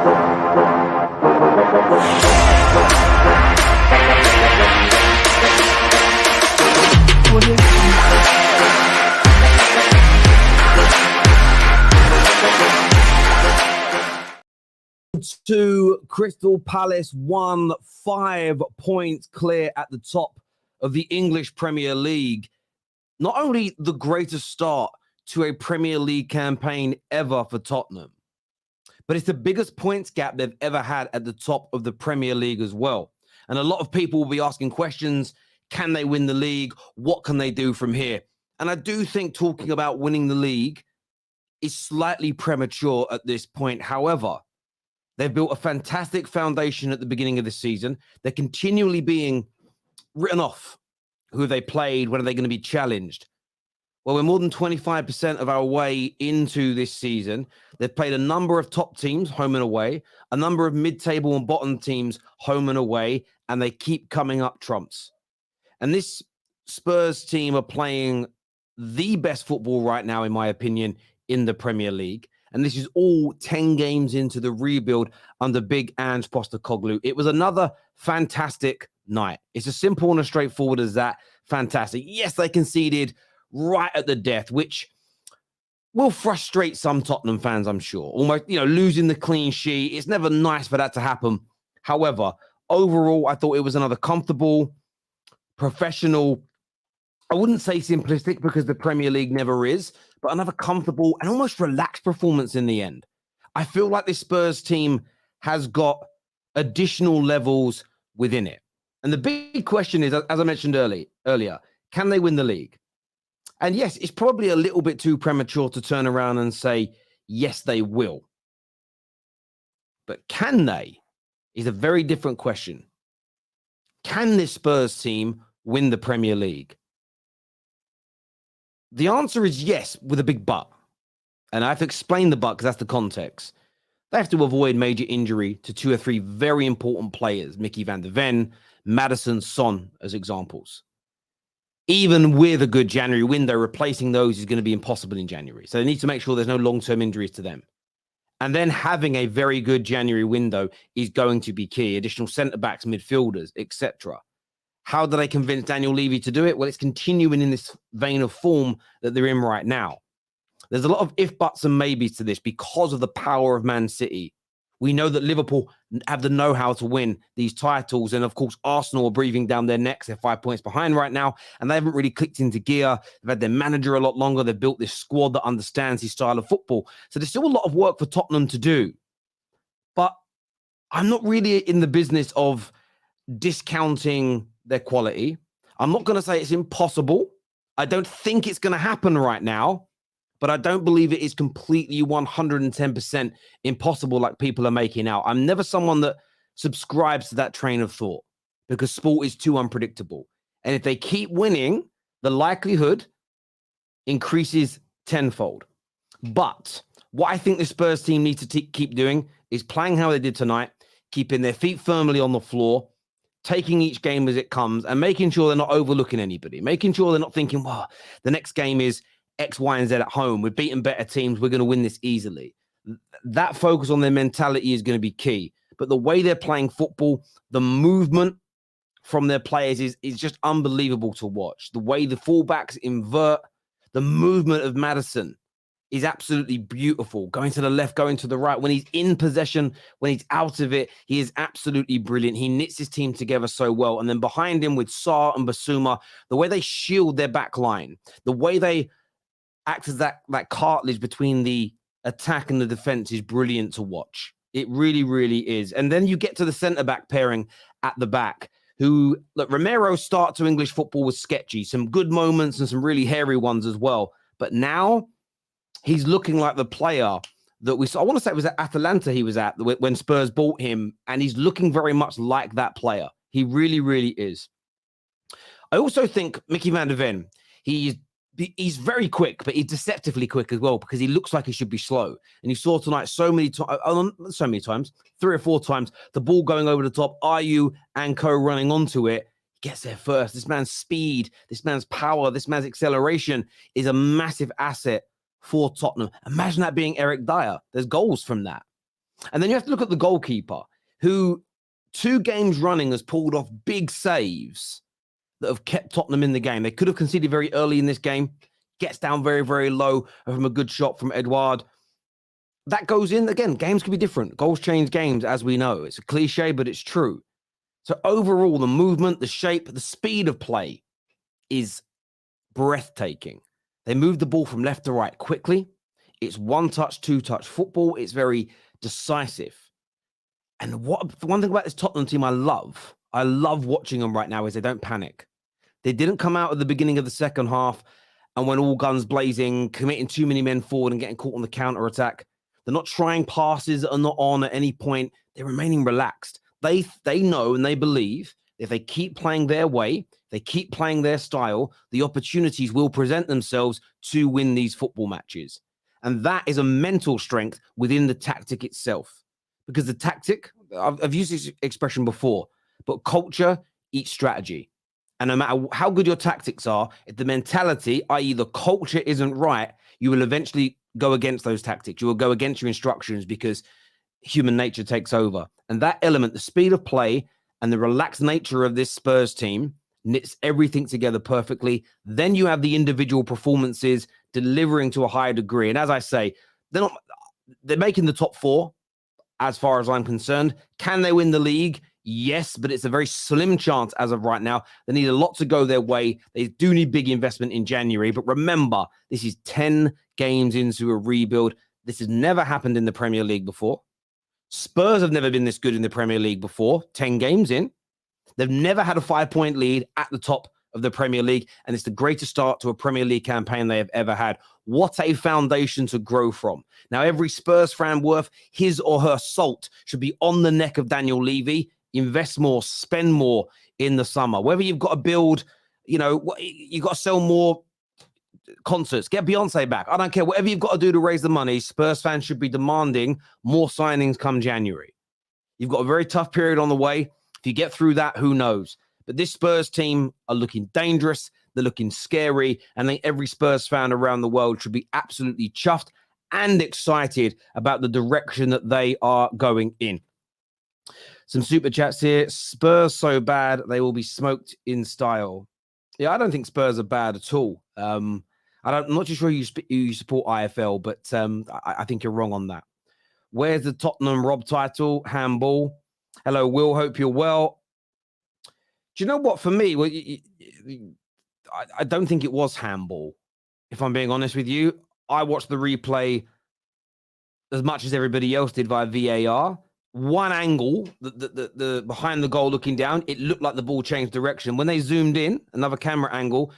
To Crystal Palace won 5 points clear at the top of the English Premier League. Not only the greatest start to a Premier League campaign ever for Tottenham, but it's the biggest points gap they've ever had at the top of the Premier League as well. And a lot of people will be asking questions. Can they win the league? What can they do from here? And I do think talking about winning the league is slightly premature at this point. However, they've built a fantastic foundation at the beginning of the season. They're continually being written off. Who they played, when are they going to be challenged? Well, we're more than 25% of our way into this season. They've played a number of top teams, home and away, a number of mid-table and bottom teams, home and away, and they keep coming up trumps. And this Spurs team are playing the best football right now, in my opinion, in the Premier League. And this is all 10 games into the rebuild under Big Ange Postecoglou. It was another fantastic night. It's as simple and as straightforward as that. Fantastic. Yes, they conceded right at the death, which will frustrate some Tottenham fans, I'm sure. Almost, losing the clean sheet. It's never nice for that to happen. However, overall, I thought it was another comfortable, professional, I wouldn't say simplistic because the Premier League never is, but another comfortable and almost relaxed performance in the end. I feel like this Spurs team has got additional levels within it. And the big question is, as I mentioned earlier, can they win the league? And yes, it's probably a little bit too premature to turn around and say, yes, they will. But can they is a very different question. Can this Spurs team win the Premier League? The answer is yes, with a big but. And I have to explain the but because that's the context. They have to avoid major injury to 2 or 3 very important players, Mickey van der Ven, Maddison, Son, as examples. Even with a good January window, replacing those is going to be impossible in January. So they need to make sure there's no long-term injuries to them. And then having a very good January window is going to be key. Additional centre-backs, midfielders, etc. How do they convince Daniel Levy to do it? Well, it's continuing in this vein of form that they're in right now. There's a lot of if, buts, and maybes to this because of the power of Man City. We know that Liverpool have the know-how to win these titles. And, of course, Arsenal are breathing down their necks. They're 5 points behind right now, and they haven't really clicked into gear. They've had their manager a lot longer. They've built this squad that understands his style of football. So there's still a lot of work for Tottenham to do. But I'm not really in the business of discounting their quality. I'm not going to say it's impossible. I don't think it's going to happen right now. But I don't believe it is completely 110% impossible like people are making out. I'm never someone that subscribes to that train of thought because sport is too unpredictable. And if they keep winning, the likelihood increases tenfold. But what I think the Spurs team needs to keep doing is playing how they did tonight, keeping their feet firmly on the floor, taking each game as it comes, and making sure they're not overlooking anybody, making sure they're not thinking, well, the next game is X, Y, and Z at home. We're beating better teams. We're going to win this easily. That focus on their mentality is going to be key. But the way they're playing football, the movement from their players is just unbelievable to watch. The way the fullbacks invert, the movement of Maddison is absolutely beautiful. Going to the left, going to the right. When he's in possession, when he's out of it, he is absolutely brilliant. He knits his team together so well. And then behind him with Sarr and Basuma, the way they shield their back line, the way they act as that cartilage between the attack and the defense is brilliant to watch. It really, really is. And then you get to the centre-back pairing at the back, who, look, Romero's start to English football was sketchy. Some good moments and some really hairy ones as well. But now he's looking like the player that we saw. I want to say it was at Atalanta he was at when Spurs bought him, and he's looking very much like that player. He really, really is. I also think Mickey van der Ven, he's very quick, but he's deceptively quick as well because he looks like he should be slow. And you saw tonight so many times, 3 or 4 times, the ball going over the top, Ayew and co running onto it. He gets there first. This man's speed, this man's power, this man's acceleration is a massive asset for Tottenham. Imagine that being Eric Dyer. There's goals from that. And then you have to look at the goalkeeper, who 2 games running has pulled off big saves that have kept Tottenham in the game. They could have conceded very early in this game, gets down very, very low from a good shot from Edouard. That goes in. Again, games can be different. Goals change games, as we know. It's a cliche, but it's true. So overall, the movement, the shape, the speed of play is breathtaking. They move the ball from left to right quickly. It's 1-touch, 2-touch football. It's very decisive. And one thing about this Tottenham team I love watching them right now is they don't panic. They didn't come out at the beginning of the second half and when all guns blazing, committing too many men forward and getting caught on the counter-attack. They're not trying passes that are not on at any point. They're remaining relaxed. They know and they believe if they keep playing their way, they keep playing their style, the opportunities will present themselves to win these football matches. And that is a mental strength within the tactic itself. Because the tactic, I've used this expression before, but culture eats strategy. And no matter how good your tactics are, if the mentality, i.e. the culture isn't right, you will eventually go against those tactics. You will go against your instructions because human nature takes over. And that element, the speed of play and the relaxed nature of this Spurs team knits everything together perfectly. Then you have the individual performances delivering to a higher degree. And as I say, they're making the top 4 as far as I'm concerned. Can they win the league? Yes, but it's a very slim chance as of right now. They need a lot to go their way. They do need big investment in January. But remember, this is 10 games into a rebuild. This has never happened in the Premier League before. Spurs have never been this good in the Premier League before, 10 games in. They've never had a 5-point lead at the top of the Premier League, and it's the greatest start to a Premier League campaign they have ever had. What a foundation to grow from. Now, every Spurs fan worth his or her salt should be on the neck of Daniel Levy. Invest more, spend more in the summer. Whether you've got to build, you've got to sell more concerts, get Beyonce back. I don't care. Whatever you've got to do to raise the money, Spurs fans should be demanding more signings come January. You've got a very tough period on the way. If you get through that, who knows? But this Spurs team are looking dangerous. They're looking scary. And I think every Spurs fan around the world should be absolutely chuffed and excited about the direction that they are going in. Some super chats here. Spurs so bad, they will be smoked in style. Yeah, I don't think Spurs are bad at all. I'm not too sure you support IFL, but I think you're wrong on that. Where's the Tottenham Rob title? Handball. Hello, Will. Hope you're well. Do you know what? For me, I don't think it was handball. If I'm being honest with you, I watched the replay as much as everybody else did via VAR. One angle, the behind the goal looking down, it looked like the ball changed direction. When they zoomed in, another camera angle,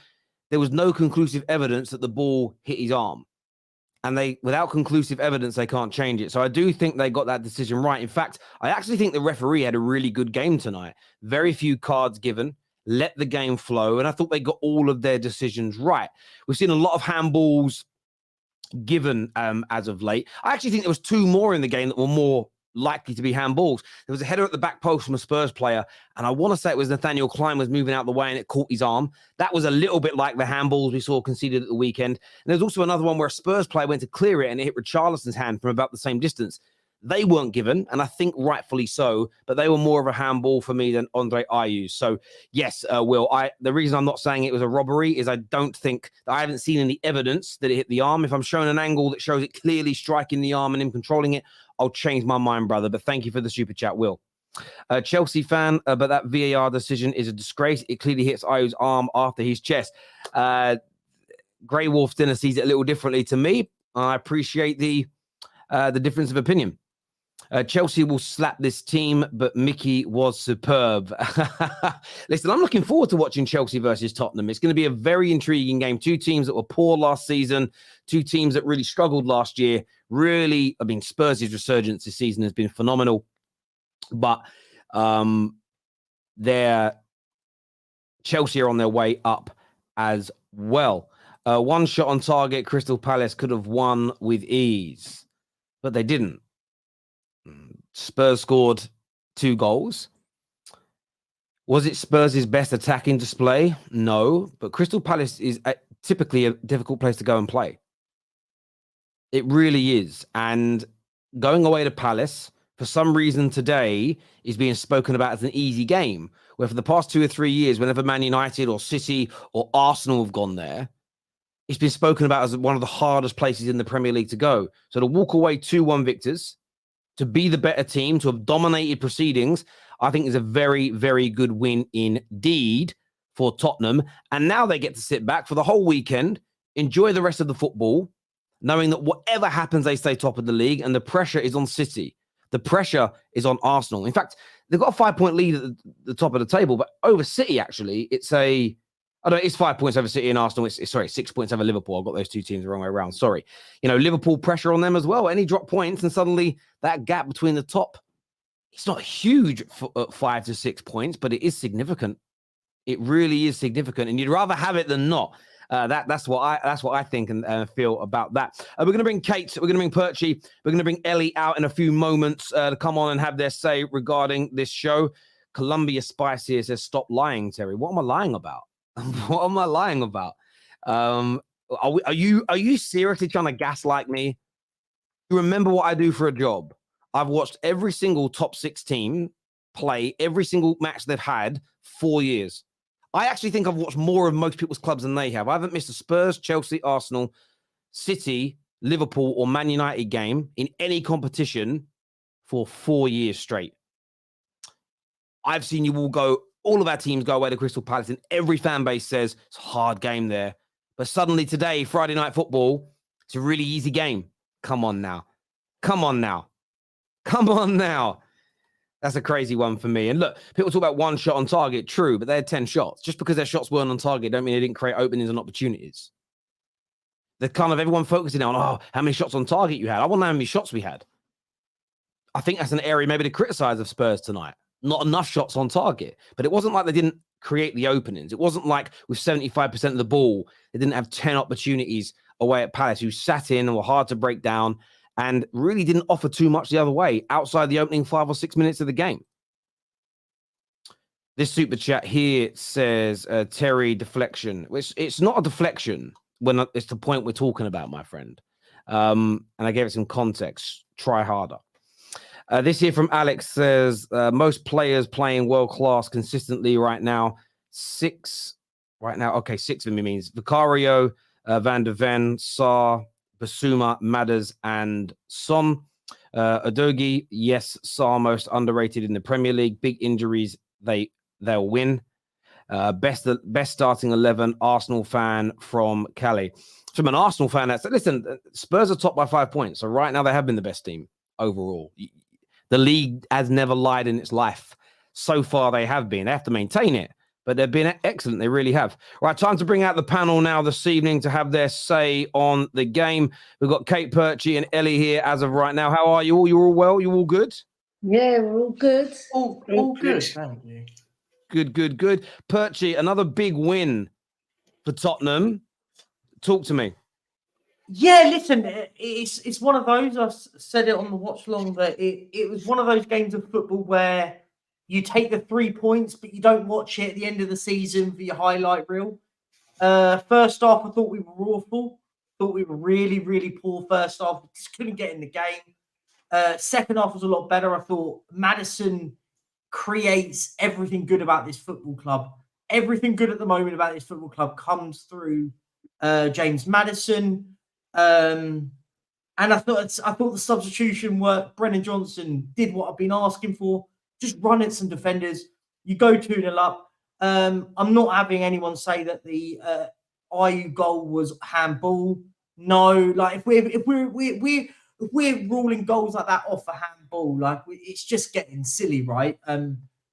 there was no conclusive evidence that the ball hit his arm. And without conclusive evidence, they can't change it. So I do think they got that decision right. In fact, I actually think the referee had a really good game tonight. Very few cards given, let the game flow. And I thought they got all of their decisions right. We've seen a lot of handballs given as of late. I actually think there was 2 more in the game that were more likely to be handballs. There was a header at the back post from a Spurs player, and I want to say it was Nathaniel Klein was moving out the way and it caught his arm. That was a little bit like the handballs we saw conceded at the weekend. And there's also another one where a Spurs player went to clear it and it hit Richarlison's hand from about the same distance. They weren't given, and I think rightfully so, but they were more of a handball for me than Andre Ayew. So yes, Will, the reason I'm not saying it was a robbery is I haven't seen any evidence that it hit the arm. If I'm shown an angle that shows it clearly striking the arm and him controlling it, I'll change my mind, brother. But thank you for the super chat, Will. Chelsea fan, but that VAR decision is a disgrace. It clearly hits Ayew's arm after his chest. Grey Wolf Dinner sees it a little differently to me. I appreciate the difference of opinion. Chelsea will slap this team, but Mickey was superb. Listen, I'm looking forward to watching Chelsea versus Tottenham. It's going to be a very intriguing game. 2 teams that were poor last season, 2 teams that really struggled last year. Really, I mean, Spurs' resurgence this season has been phenomenal. But Chelsea are on their way up as well. 1 shot on target, Crystal Palace could have won with ease, but they didn't. Spurs scored 2 goals. Was it Spurs' best attacking display? No, but Crystal Palace is typically a difficult place to go and play. It really is. And going away to Palace, for some reason today is being spoken about as an easy game, where for the past 2 or 3 years, whenever Man United or City or Arsenal have gone there, it's been spoken about as one of the hardest places in the Premier League to go. So to walk away 2-1 victors, to be the better team, to have dominated proceedings, I think is a very, very good win indeed for Tottenham. And now they get to sit back for the whole weekend, enjoy the rest of the football, knowing that whatever happens, they stay top of the league, and the pressure is on City. The pressure is on Arsenal. In fact, they've got a 5-point lead at the top of the table, but over City, actually, it's 5 points over City and Arsenal. It's 6 points over Liverpool. I've got those two teams the wrong way around. Sorry. Liverpool pressure on them as well. Any drop points, and suddenly that gap between the top, it's not huge for 5 to 6 points, but it is significant. It really is significant, and you'd rather have it than not. That's what I think and feel about that. We're going to bring Kate. We're going to bring Perchy. We're going to bring Ellie out in a few moments to come on and have their say regarding this show. Columbia Spice here says, "Stop lying, Terry." What am I lying about? What am I lying about? Are you seriously trying to gaslight me? You remember what I do for a job? I've watched every single top 6 team play every single match they've had 4 years. I actually think I've watched more of most people's clubs than they have. I haven't missed a Spurs, Chelsea, Arsenal, City, Liverpool, or Man United game in any competition for 4 years straight. I've seen you all of our teams go away to Crystal Palace, and every fan base says it's a hard game there. But suddenly today, Friday Night Football, it's a really easy game. Come on now. Come on now. Come on now. That's a crazy one for me. And look, people talk about one shot on target. True, but they had 10 shots. Just because their shots weren't on target don't mean they didn't create openings and opportunities. They're kind of everyone focusing on, how many shots on target you had. I want to know how many shots we had. I think that's an area maybe to criticize of Spurs tonight. Not enough shots on target. But it wasn't like they didn't create the openings. It wasn't like with 75% of the ball, they didn't have 10 opportunities away at Palace, who sat in and were hard to break down and really didn't offer too much the other way outside the opening 5 or 6 minutes of the game. This super chat here says, Terry, deflection. It's not a deflection when it's the point we're talking about, my friend. And I gave it some context. Try harder. This here from Alex says, most players playing world-class consistently right now. 6 right now. Okay, 6 for me means Vicario, Van der Ven, Sarr, Basuma, Maddison, and Son. Udogie, yes, Sarr most underrated in the Premier League. Big injuries, they'll win. Best starting 11, Arsenal fan from Calais. From an Arsenal fan, listen, Spurs are top by 5 points. So right now they have been the best team overall. The league has never lied in its life. So far they have been. They have to maintain it. But they've been excellent. They really have. Right, time to bring out the panel now this evening to have their say on the game. We've got Kate Perchy and Ellie here as of right now. How are you all? You all well? You all good? Yeah, we're all good. All good. Thank you. Good. Perchy, another big win for Tottenham. Talk to me. Yeah, listen, it's one of those, I said it on the watch long, that it was one of those games of football where you take the 3 points, but you don't watch it at the end of the season for your highlight reel. First half, I thought we were awful. Thought we were really, really poor first half. We just couldn't get in the game. Second half was a lot better. I thought Maddison creates everything good about this football club. Everything good at the moment about this football club comes through James Maddison. And I thought the substitution worked. Brennan Johnson did what I've been asking for. Just run at some defenders. You go 2-0 up. I'm not having anyone say that the IU goal was handball. No, like if we're ruling goals like that off a handball, like it's just getting silly, right?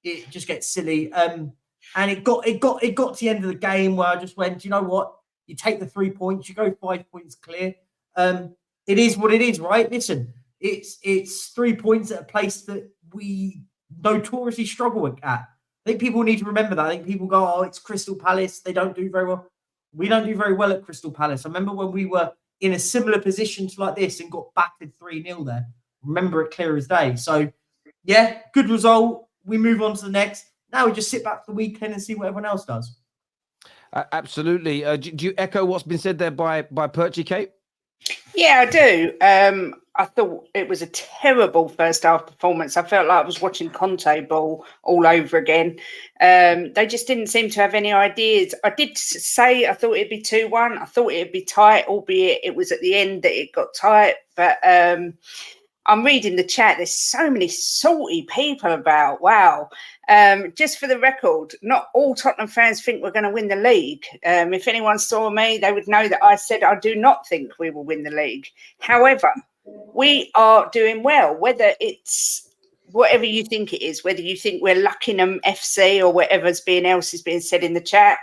It just gets silly. And it got to the end of the game where I just went, you know what? You take the 3 points, you go 5 points clear. It is what it is, right? Listen, it's 3 points at a place that we notoriously struggle at. I think people need to remember that. I think people go, oh, it's Crystal Palace. They don't do very well. We don't do very well at Crystal Palace. I remember when we were in a similar position to like this and got battered 3-0 there. Remember it clear as day. So, yeah, good result. We move on to the next. Now we just sit back for the weekend and see what everyone else does. Absolutely. Do you echo what's been said there by Perchy, Kate? Yeah, I do. I thought it was a terrible first half performance. I felt like I was watching Conte ball all over again. They just didn't seem to have any ideas. I did say I thought it'd be 2-1. I thought it'd be tight, albeit it was at the end that it got tight. But I'm reading the chat. There's so many salty people about. Wow. Just for the record, not all Tottenham fans think we're going to win the league. If anyone saw me, they would know that I said I do not think we will win the league. However, we are doing well, whether it's whatever you think it is, whether you think we're Luckingham FC or whatever else is being said in the chat,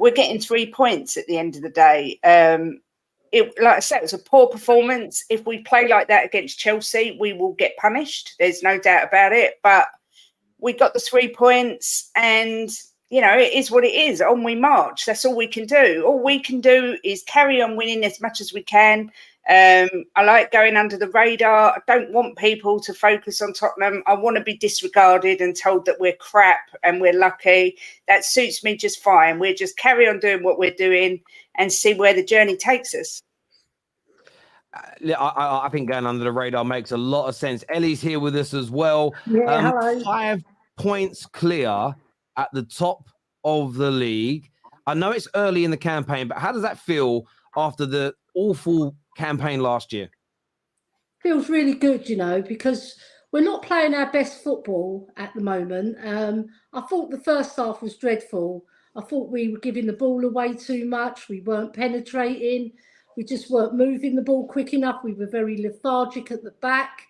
we're getting 3 points at the end of the day. Like I said, it was a poor performance. If we play like that against Chelsea, we will get punished. There's no doubt about it. But we got the 3 points and, it is what it is. On we march. That's all we can do. All we can do is carry on winning as much as we can. I like going under the radar. I don't want people to focus on Tottenham. I want to be disregarded and told that we're crap and we're lucky. That suits me just fine. We'll just carry on doing what we're doing and see where the journey takes us. I think going under the radar makes a lot of sense. Ellie's here with us as well. Yeah, hello. 5 points clear at the top of the league. I know it's early in the campaign, but how does that feel after the awful campaign last year? Feels really good, because we're not playing our best football at the moment. I thought the first half was dreadful. I thought we were giving the ball away too much. We weren't penetrating. We just weren't moving the ball quick enough. We were very lethargic at the back,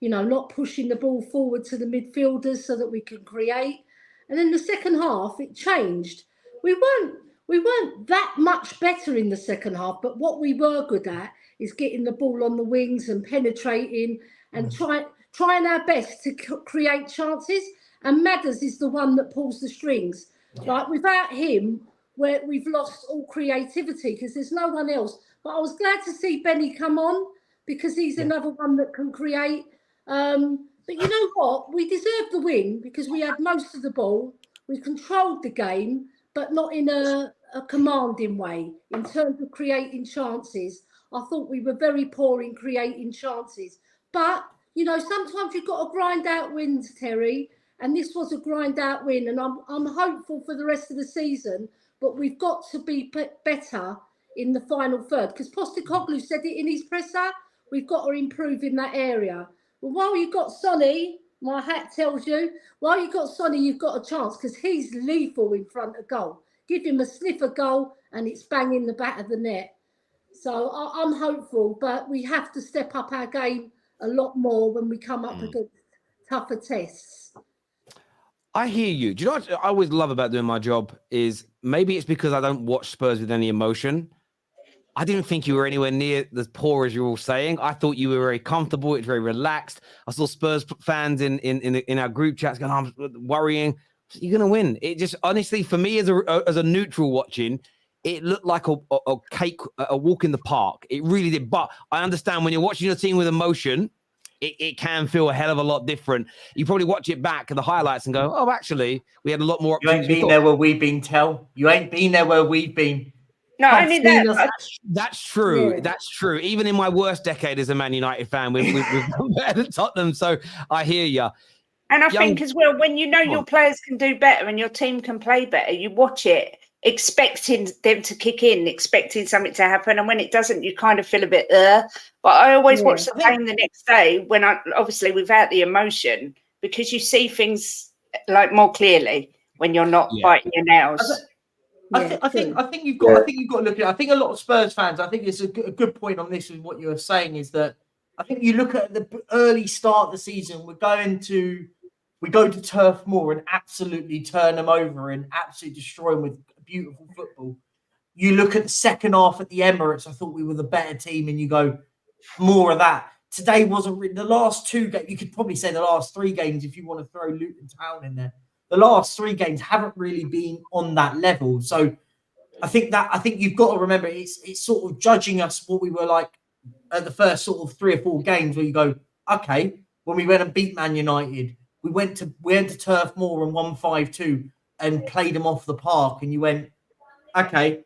not pushing the ball forward to the midfielders so that we can create. And then the second half, it changed. We weren't that much better in the second half, but what we were good at is getting the ball on the wings and penetrating and trying our best to create chances. And Maddison is the one that pulls the strings. Like without him, we've lost all creativity because there's no one else. But I was glad to see Benny come on because he's another one that can create. But you know what? We deserved the win because we had most of the ball. We controlled the game, but not in a commanding way in terms of creating chances. I thought we were very poor in creating chances. But, sometimes you've got to grind out wins, Terry. And this was a grind out win. And I'm hopeful for the rest of the season. But we've got to be better in the final third. Because Postecoglou said it in his presser. We've got to improve in that area. Well, while you've got Sonny, my hat tells you, while you've got Sonny, you've got a chance because he's lethal in front of goal. Give him a sniffer goal and it's bang in the back of the net. So I'm hopeful, but we have to step up our game a lot more when we come up against tougher tests. I hear you. Do you know what I always love about doing my job is maybe it's because I don't watch Spurs with any emotion. I didn't think you were anywhere near as poor as you're all saying. I thought you were very comfortable. It's very relaxed. I saw Spurs fans in our group chats going, I'm worrying. You're going to win. It just, honestly, for me as a neutral watching, it looked like a walk in the park. It really did. But I understand when you're watching your team with emotion, it can feel a hell of a lot different. You probably watch it back at the highlights and go, oh, actually, we had a lot more. You ain't been there where we've been, Tel. You ain't been there where we've been. No, I mean that's true. Yeah. That's true. Even in my worst decade as a Man United fan, we've done better than Tottenham. So I hear you. And I think as well, when you know your players can do better and your team can play better, you watch it expecting them to kick in, expecting something to happen. And when it doesn't, you kind of feel a bit, But I always watch the game the next day when obviously without the emotion, because you see things like more clearly when you're not biting your nails. I think you've got to look at it. I think a lot of Spurs fans, I think it's a good point on this is what you were saying is that I think you look at the early start of the season, we go to Turf Moor and absolutely turn them over and absolutely destroy them with beautiful football. You look at the second half at the Emirates, I thought we were the better team and you go, more of that. Today wasn't really, the last 2 games, you could probably say the last 3 games if you want to throw Luton Town in there. The last 3 games haven't really been on that level. So I think you've got to remember it's sort of judging us what we were like at the first sort of 3 or 4 games where you go, okay, when we went and beat Man United, we went to Turf Moor and won 5-2 and played them off the park, and you went, okay,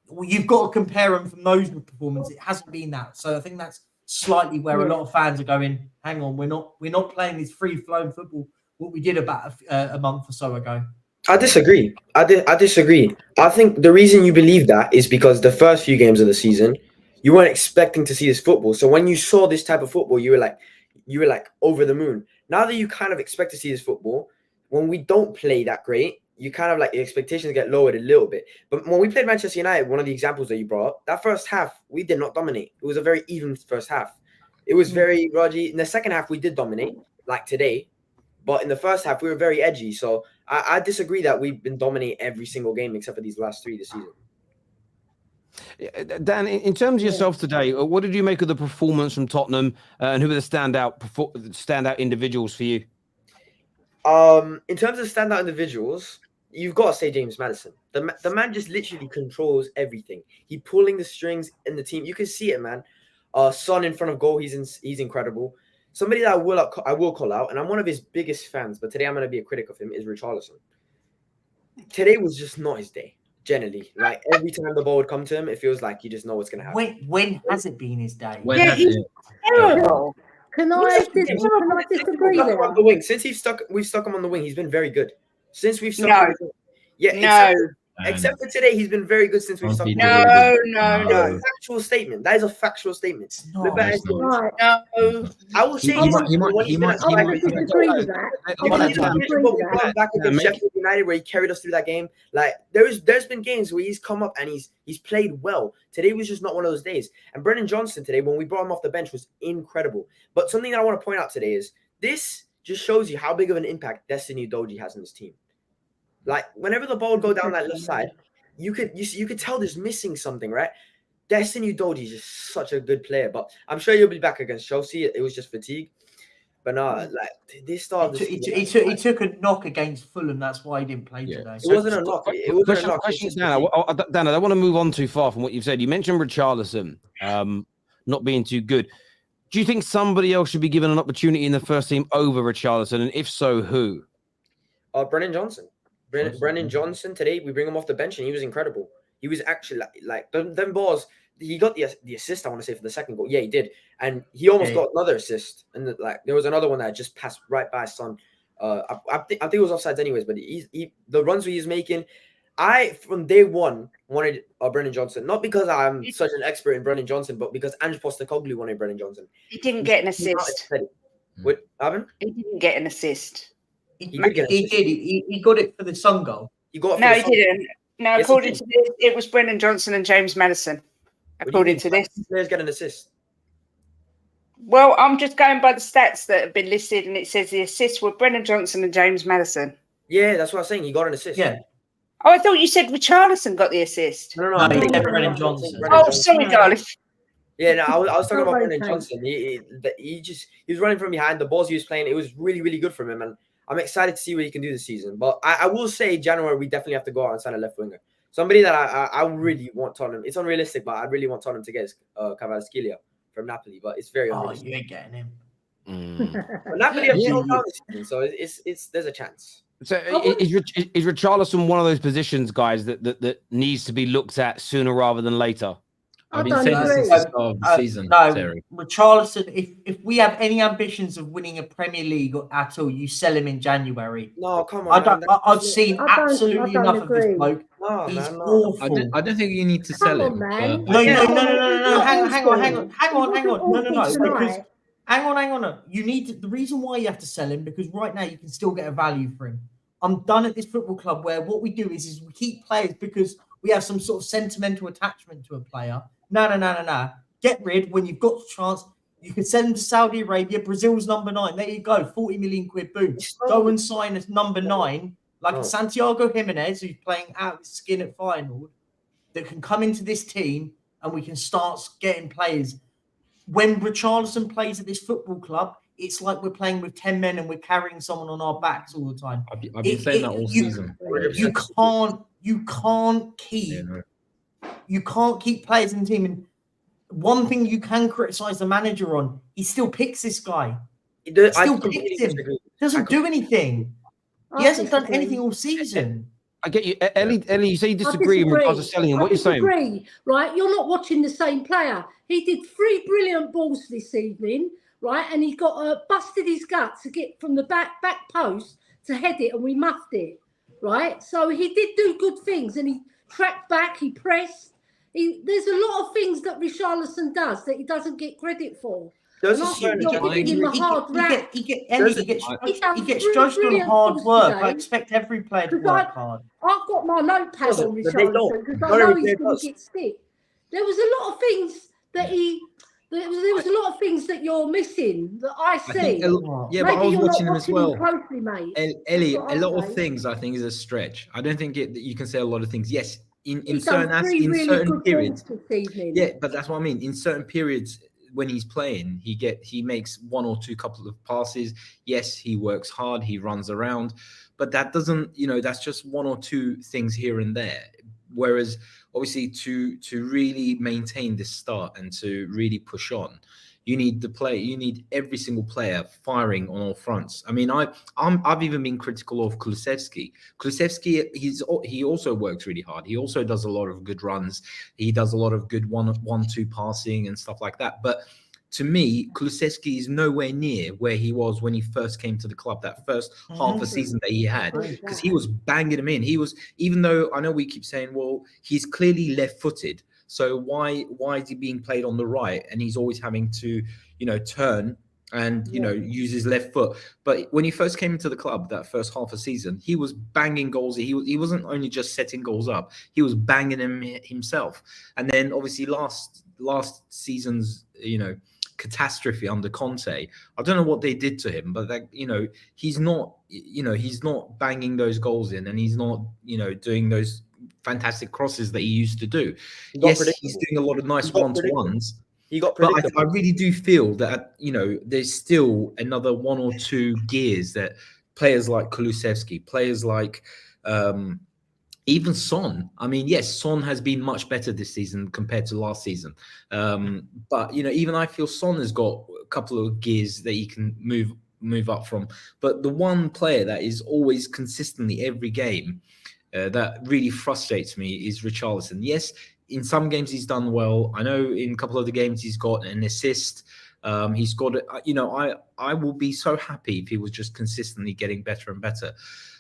well, you've got to compare them from those performances. It hasn't been that. So I think that's slightly where a Yeah. lot of fans are going, hang on, we're not playing this free-flowing football, what we did about a month or so ago. I disagree. I disagree. I think the reason you believe that is because the first few games of the season, you weren't expecting to see this football. So when you saw this type of football, you were like over the moon. Now that you kind of expect to see this football, when we don't play that great, you kind of like the expectations get lowered a little bit. But when we played Manchester United, one of the examples that you brought up, that first half, we did not dominate. It was a very even first half. It was very Rodgy. In the second half, we did dominate, like today. But in the first half, we were very edgy. So I disagree that we've been dominating every single game except for these last 3 this season. Dan, in terms of yourself today, what did you make of the performance from Tottenham, and who were the standout individuals for you? In terms of standout individuals, you've got to say James Maddison. The man just literally controls everything. He pulling the strings in the team. You can see it, man. Son in front of goal, he's incredible. Somebody that I will call out, and I'm one of his biggest fans, but today I'm going to be a critic of him, is Richarlison. Today was just not his day, generally. Like, every time the ball would come to him, it feels like you just know what's going to happen. When has it been his day? Yeah, he's terrible. Can I disagree there? On the wing. Since we've stuck him on the wing, he's been very good. Since we've stuck him, No. Except for today, he's been very good since we've stuck him. No. That's a factual statement. That is a factual statement. Look at it. Right. No. I will say I would disagree with that. I would disagree with that. Back against Sheffield United, where he carried us through that game. Like there's been games where he's come up and he's played well. Today was just not one of those days. And Brennan Johnson today, when we brought him off the bench, was incredible. But something that I want to point out today is this just shows you how big of an impact Destiny Udogie has in this team. Like whenever the ball would go down that left side, you could tell there's missing something, right? Destiny Udogie is just such a good player, but I'm sure you'll be back against Chelsea. It was just fatigue, but no, like this start. He took a knock against Fulham. That's why he didn't play today. It wasn't a knock. It wasn't a knock. Dan, I don't want to move on too far from what you've said. You mentioned Richarlison not being too good. Do you think somebody else should be given an opportunity in the first team over Richarlison, and if so, who? Brennan Johnson. Brennan Johnson today, we bring him off the bench and he was incredible. He was actually like them balls. He got the assist, I want to say, for the second goal. Yeah, he did, and he almost got another assist. And there was another one that just passed right by Son. I think it was offsides anyways. But the runs he's making, I from day one wanted Brennan Johnson, not because I'm such an expert in Brennan Johnson, but because Ange Postecoglou wanted Brennan Johnson. He didn't get an assist. What happened? He didn't get an assist. He did. He got it for the Sun goal. He got it. No, he didn't. No, yes, according to this, it was Brennan Johnson and James Maddison. According to this, players get an assist. Well, I'm just going by the stats that have been listed, and it says the assists were Brennan Johnson and James Maddison. Yeah, that's what I'm saying. He got an assist. Yeah. Oh, I thought you said Richarlison got the assist. No, Brennan Johnson. Sorry, darling. Yeah, no, I was talking about Brennan Johnson. He was running from behind. The balls he was playing, it was really, really good from him, and I'm excited to see what he can do this season. But I will say January, we definitely have to go out and sign a left winger. Somebody that I really want Tottenham. It's unrealistic, but I really want Tottenham to get Kvaratskhelia from Napoli. But it's very unrealistic. You ain't getting him. But Napoli have slowed down this season, so there's a chance. So is Richarlison one of those positions, guys, that needs to be looked at sooner rather than later? I've been saying this since the start of the season. No, Terry. Richarlison, if we have any ambitions of winning a Premier League at all, you sell him in January. No, come on. I've seen absolutely enough of this bloke. No, He's man, awful. I don't think you need to sell him. Man. No. Hang on. No. Because hang on. You need to, the reason why you have to sell him, because right now you can still get a value for him. I'm done at this football club where what we do is we keep players because we have some sort of sentimental attachment to a player. No. Get rid when you've got the chance. You can send him to Saudi Arabia. Brazil's number 9. There you go. 40 million quid. Boom. Go and sign as number 9, like a Santiago Jimenez, who's playing out of his skin at Feyenoord, that can come into this team and we can start getting players. When Richarlison plays at this football club, it's like we're playing with 10 men and we're carrying someone on our backs all the time. I've been saying that all season. You can't keep players in the team. And one thing you can criticize the manager on, he still picks this guy. He still picks him. Doesn't do anything. He hasn't done anything all season. I get you. Ellie, you say you disagree in regards to selling him. What you're saying? I disagree, right? You're not watching the same player. He did 3 brilliant balls this evening, right? And he got busted his guts to get from the back post to head it, and we muffed it, right? So he did do good things, and he tracked back, he pressed. There's a lot of things that Richarlison does that he doesn't get credit for. There's And a I think certain you're giving him a hard rap. He gets three judged on brilliant hard balls work. today. I expect every player to work hard. I've got my notepad on But they don't. Richarlison because I Not know every he's player going does. to get stick. There was a lot of things that there was a lot of things that you're missing that I see. Yeah, but I Maybe was you're watching not him as watching well. closely, mate. Ellie, That's what a lot I of say. things I think is a stretch. I don't think that you can say a lot of things. Yes, in He's done certain 3 really certain good periods. balls this evening. Yeah, but that's what I mean. In certain periods when he's playing, he makes 1 or 2 couple of passes. Yes, he works hard, he runs around, but that doesn't, that's just 1 or 2 things here and there. Whereas obviously to really maintain this start and to really push on, you need every single player firing on all fronts. I mean, I've even been critical of Kulusevski. Kulusevski, he also works really hard. He also does a lot of good runs. He does a lot of good 1-2 passing and stuff like that. But to me, Kulusevski is nowhere near where he was when he first came to the club, that first half a season that he had, because he was banging him in. Even though I know we keep saying, well, he's clearly left-footed. So why is he being played on the right? And he's always having to, turn and, use his left foot. But when he first came into the club, that first half a season, he was banging goals. He wasn't only just setting goals up, he was banging them himself. And then obviously last season's, catastrophe under Conte, I don't know what they did to him, but that, he's not banging those goals in, and he's not, doing those fantastic crosses that he used to do. Yes, he's doing a lot of nice one-to-ones. But I really do feel that, there's still another 1 or 2 gears that players like Kulusevski, players like even Son. I mean, yes, Son has been much better this season compared to last season. But, even I feel Son has got a couple of gears that he can move up from. But the one player that is always consistently every game that really frustrates me is Richarlison. Yes, in some games he's done well. I know in a couple of the games he's got an assist. He's got, I will be so happy if he was just consistently getting better and better.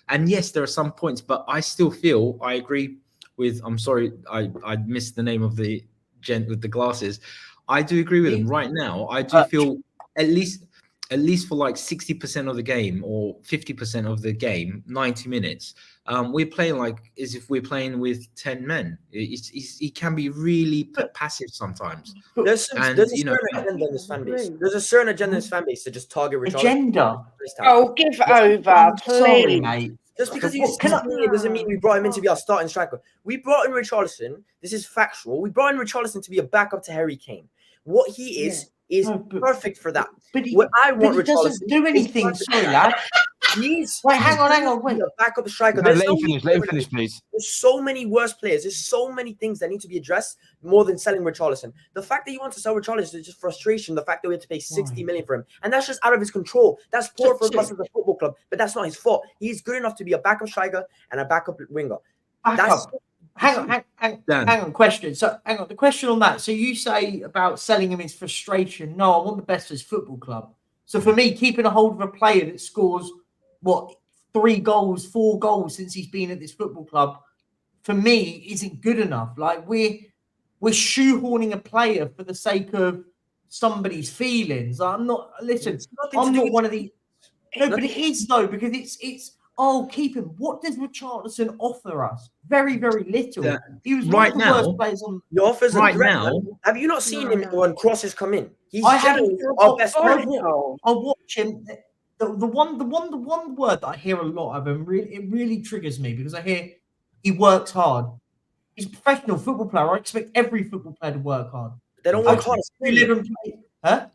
And yes, there are some points, but I still feel, I agree with, I'm sorry, I missed the name of the gent with the glasses. I do agree with him right now. I do feel at least for like 60% of the game or 50% of the game, 90 minutes, we're playing like as if we're playing with 10 men. He can be really passive sometimes. There's a certain agenda in this fan base. There's a certain agenda in this fan base to just target Richarlison. Agenda? Oh, give over, please. Sorry, mate. Just because he's it doesn't mean we brought him in to be our starting striker. We brought in Richarlison. This is factual. We brought in Richarlison to be a backup to Harry Kane. What he is perfect for that. But he doesn't do anything. Sorry, lad. Wait, hang on. Wait. A backup striker. No, let him finish, please. There's so many worse players. There's so many things that need to be addressed more than selling Richarlison. The fact that you want to sell Richarlison is just frustration. The fact that we had to pay 60 million for him, and that's just out of his control. That's poor for us as a football club, but that's not his fault. He's good enough to be a backup striker and a backup winger. Hang on. Question. So, hang on. The question on that. So, you say about selling him is frustration. No, I want the best for his football club. So, for me, keeping a hold of a player that scores 3 goals, 4 goals since he's been at this football club, for me, isn't good enough. Like we're shoehorning a player for the sake of somebody's feelings. I'm not. Listen, I'm not one of these. No, but it is though, because it's. Oh, keep him. What does Richarlison offer us? Very, very little. He was right one of the now. worst players on. He offers right a threat, now. man. Have you not seen him when crosses come in? He's I haven't. generally our best player. I watch him. The one word that I hear a lot of him, it really triggers me because I hear he works hard. He's a professional football player. I expect every football player to work hard. They don't work hard. Huh?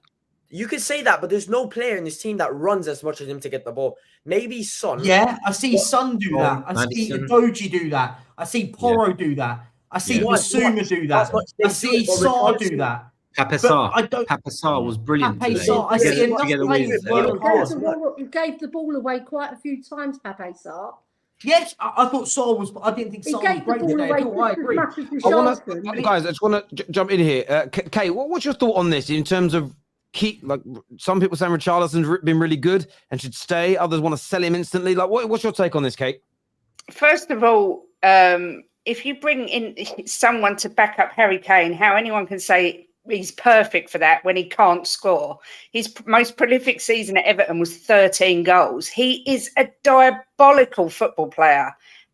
You could say that, but there's no player in this team that runs as much as him to get the ball. Maybe Son. Yeah, I see Son do that. I see Doji do that. I see Porro do that. I see Basuma do that. I see Sarr do that. Papa Sarr was brilliant today. I see enough players. He gave the ball away quite a few times, Papa Sarr. Yes, I thought Saul was. I didn't think He Saul was gave the great ball today. away I just as agree. much as Guys, I just want to jump in here. Kay, what's your thought on this in terms of some people saying Richarlison's been really good and should stay. Others want to sell him instantly. Like, what's your take on this, Kate? First of all, if you bring in someone to back up Harry Kane, how anyone can say he's perfect for that when he can't score? His most prolific season at Everton was 13 goals. He is a diabolical football player.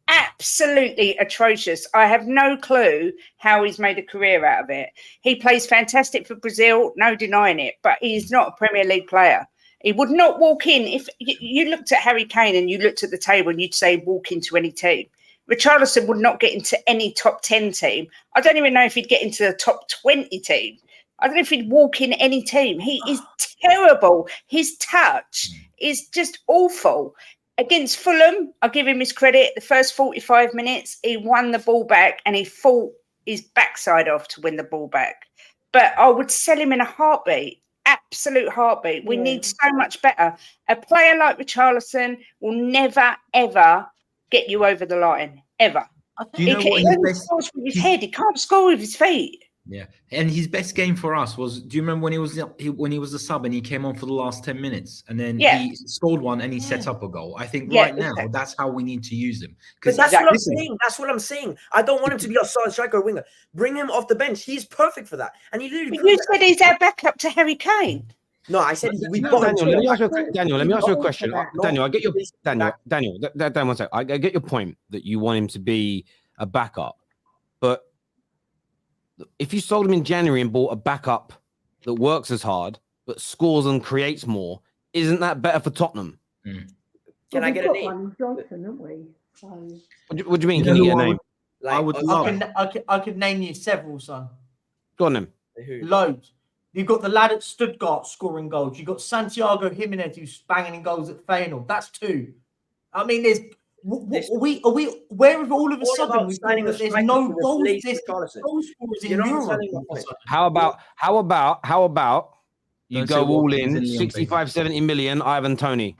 Absolutely atrocious. I have no clue how he's made a career out of it. He plays fantastic for Brazil, no denying it, but he's not a Premier League player. He would not walk in. If you looked at Harry Kane and you looked at the table and you'd say walk into any team, Richarlison would not get into any top 10 team. I don't even know if he'd get into the top 20 team. I don't know if he'd walk in any team. He is terrible. His touch is just awful. Against Fulham, I'll give him his credit. The first 45 minutes, he won the ball back and he fought his backside off to win the ball back. But I would sell him in a heartbeat. Absolute heartbeat. We need so much better. A player like Richarlison will never, ever get you over the line. Ever. Do you know what he scores with his head. He can't score with his feet. Yeah, and his best game for us was. Do you remember when he was a sub and he came on for the last 10 minutes and then he scored one and he set up a goal? I think right now that's how we need to use him. Because that's what I'm saying. That's what I'm saying. I don't want him to be a solid striker or winger. Bring him off the bench. He's perfect for that. And he literally. You said he's our backup to Harry Kane. No, I said we got him. Let me ask you a question. Daniel, I get your Daniel. One second. I get your point that you want him to be a backup, but if you sold him in January and bought a backup that works as hard but scores and creates more, isn't that better for Tottenham? Can I get a name? Johnson, haven't we? What do you mean? Can you get a name? Like, I would love. I could name you several, son. Go on then. Loads. You've got the lad at Stuttgart scoring goals. You've got Santiago Jimenez who's banging in goals at Feyenoord. That's two. I mean, there's. Are we? Where have all of a sudden we've got that there's no goals? There's goal scorers in Europe. How about you go all in 65, 70 million, Ivan Toney?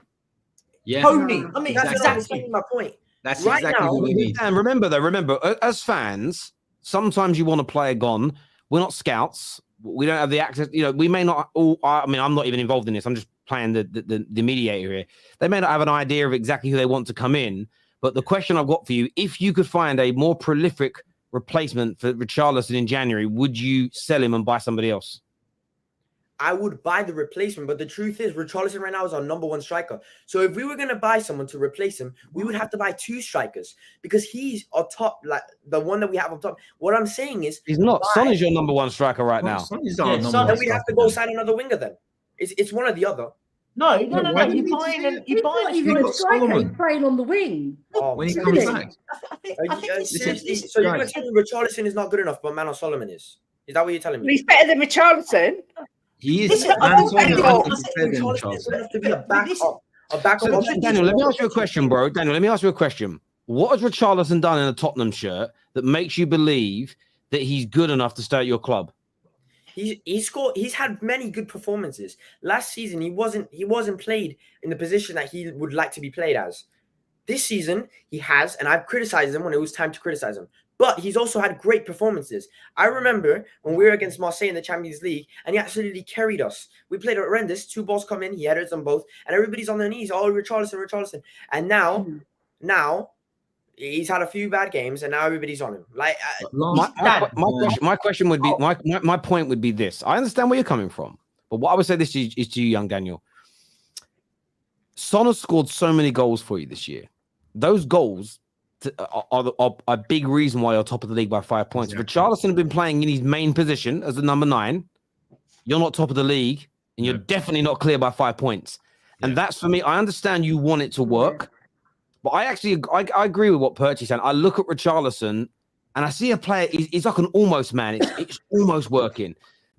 Yeah, Tony. I mean, that's exactly my point. That's right exactly now, what we need. And remember, as fans, sometimes you want a player gone. We're not scouts. We don't have the access. You know, we may not all. I mean, I'm not even involved in this. I'm just playing the mediator here. They may not have an idea of exactly who they want to come in. But the question I've got for you: if you could find a more prolific replacement for Richarlison in January, would you sell him and buy somebody else? I would buy the replacement, but the truth is, Richarlison right now is our number one striker. So if we were going to buy someone to replace him, we would have to buy two strikers because he's our top, like the one that we have on top. What I'm saying is, he's not. Son is your number one striker right now. Son is our number one then we'd have to go striker. sign another winger. Then it's one or the other. No. He's not even a striker. He's playing on the wing. When he comes back. So you're going to tell me Richarlison is not good enough, but Manos Solomon is? Is that what you're telling me? He's better than Richarlison. He is. Listen, Richarlison is enough to be a backup. So, Daniel, let me ask you a question, bro. Daniel, let me ask you a question. What has Richarlison done in a Tottenham shirt that makes you believe that he's good enough to stay at your club? He's had many good performances. Last season, he wasn't played in the position that he would like to be played as. This season, he has, and I've criticized him when it was time to criticize him. But he's also had great performances. I remember when we were against Marseille in the Champions League, and he absolutely carried us. We played horrendous. 2 balls come in, he headers them both, and everybody's on their knees. Oh, Richarlison. And now he's had a few bad games, and now everybody's on him. Like my question would be my point would be this. I understand where you're coming from, but what I would say this is to you, young Daniel. Son has scored so many goals for you this year. Those goals are a big reason why you're top of the league by 5 points. Exactly. Richarlison has been playing in his main position as the number 9. You're not top of the league, and you're definitely not clear by 5 points. And that's for me. I understand you want it to work, but I agree with what Perchy's saying. I look at Richarlison and I see a player. He's like an almost man. It's almost working,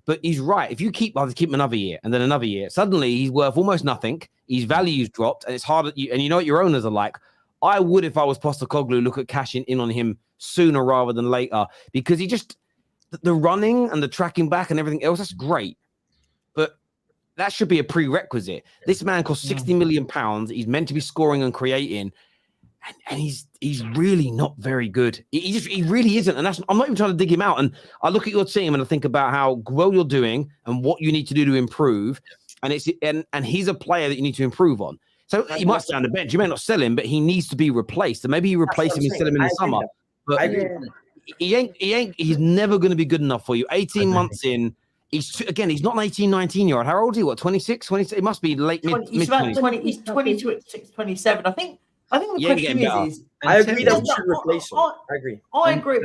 but he's right. If you keep him another year and then another year, suddenly he's worth almost nothing. His value's dropped, and it's hard. And you know what your owners are like. I would, if I was Postecoglou, look at cashing in on him sooner rather than later, because he just the running and the tracking back and everything else, that's great. But that should be a prerequisite. This man costs £60 million. He's meant to be scoring and creating. and he's really not very good. He really isn't, and I'm not even trying to dig him out. And I look at your team and I think about how well you're doing and what you need to do to improve. And he's a player that you need to improve on. So he might stay on the bench. You may not sell him, but he needs to be replaced. And maybe you replace him and sell him in the summer. But he's never going to be good enough for you. 18 months in. He's not an 18, 19-year-old. How old is he? What, 26, 27? It must be late mid. He's about 20. He's 22 at 27. I think the question is I agree that we should replace him. I agree. I agree,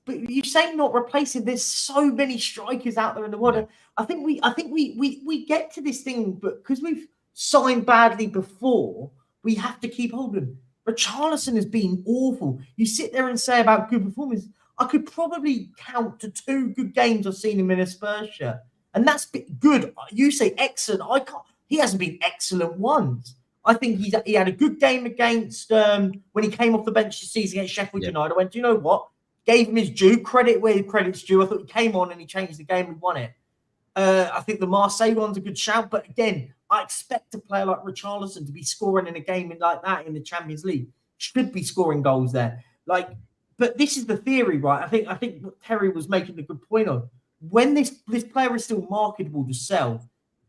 but you say not replacing. There's so many strikers out there in the water. I think we get to this thing, but because we've signed badly before, we have to keep holding. Richarlison has been awful. You sit there and say about good performance. I could probably count to 2 good games I've seen him in a Spurs shirt, and that's good. You say excellent. I can't. He hasn't been excellent once. I think he had a good game against when he came off the bench this season against Sheffield United. I went, do you know what? Gave him his due, credit where credit's due. I thought he came on and he changed the game and won it. I think the Marseille one's a good shout, but again, I expect a player like Richarlison to be scoring in a game like that in the Champions League. Should be scoring goals there. But this is the theory, right? I think what Terry was making a good point on. When this player is still marketable to sell,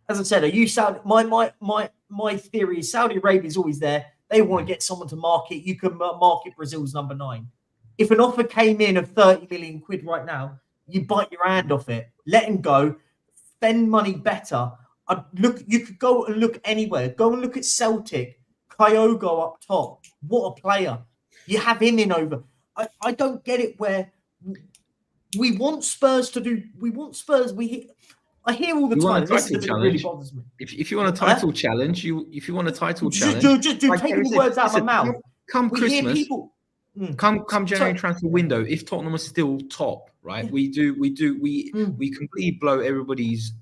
as I said, are you Saudi? My theory is Saudi Arabia is always there. They want to get someone to market. You can market Brazil's number 9. If an offer came in of 30 million quid right now, you bite your hand off it. Let him go. Spend money better. You could go and look anywhere. Go and look at Celtic. Kyogo up top. What a player. You have him in over. I don't get it where we want Spurs to do. We want Spurs. I hear all the time. This is what really bothers me. If you want a title challenge, if you want a title challenge, just taking the words out of my mouth. Come Christmas, come January transfer window. If Tottenham are still top, right? We completely blow everybody's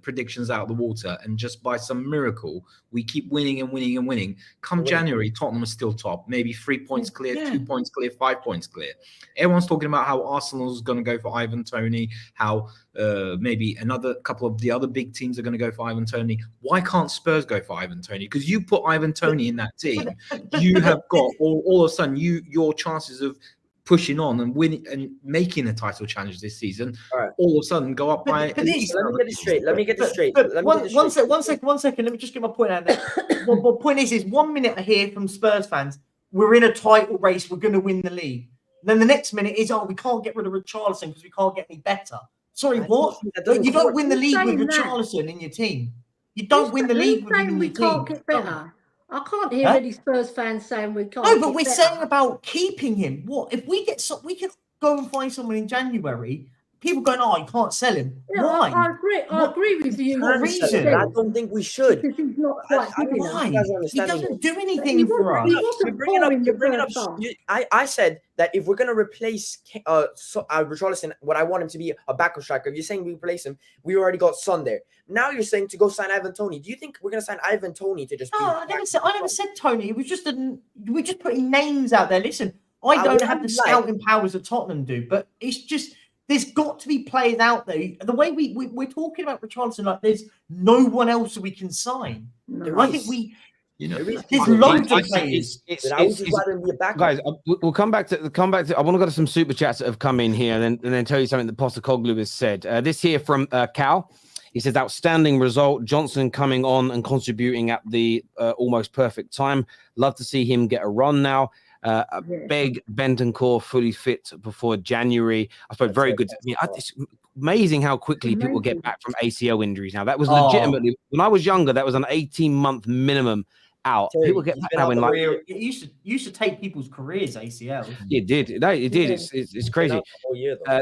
predictions out of the water, and just by some miracle, we keep winning and winning and winning. Come January, Tottenham is still top. Maybe 3 points clear, 2 points clear, 5 points clear. Everyone's talking about how Arsenal's going to go for Ivan Toney, how maybe another couple of the other big teams are going to go for Ivan Toney. Why can't Spurs go for Ivan Toney? Because you put Ivan Toney in that team, you have got all of a sudden your chances of pushing on and winning and making a title challenge this season, all of a sudden go up by. Let me get it straight. One second. Let me just get my point out there. What point is 1 minute I hear from Spurs fans, we're in a title race, we're going to win the league. Then the next minute is, we can't get rid of Richarlison because we can't get any better. Sorry, what? You don't win the league with Richarlison in your team. You don't win the league with him in your team. Can't get better. I can't hear any Spurs fans saying we can't. No, but we're saying about keeping him. What if we could go and find someone in January? People going, you can't sell him. Yeah, Why? I agree with you. What reason? I don't think we should. Because he's not quite good enough. Why? He doesn't do anything for us. You're bringing up. I said that if we're going to replace Richarlison, what I want him to be a backup striker. If you're saying we replace him, we already got Son there. Now you're saying to go sign Ivan Toney. Do you think we're going to sign Ivan Toney to just? No, I never said Toney. It was just we're just putting names out there. Listen, I don't have the scouting powers that Tottenham do, but it's just. There's got to be players out there. The way we're talking about Richarlison, like there's no one else that we can sign. I think there's loads of players. Guys, we'll come back to. I want to go to some super chats that have come in here, and then tell you something that Postecoglou has said. This here from Cal. He says, outstanding result. Johnson coming on and contributing at the almost perfect time. Love to see him get a run now. Beg Bentancur fully fit before January. I suppose very good. It's amazing how quickly people get back from ACL injuries now. That was legitimately, when I was younger, that was an 18-month minimum out. People get back now in like it used to take people's careers, ACL. It did. No, it did. It's crazy.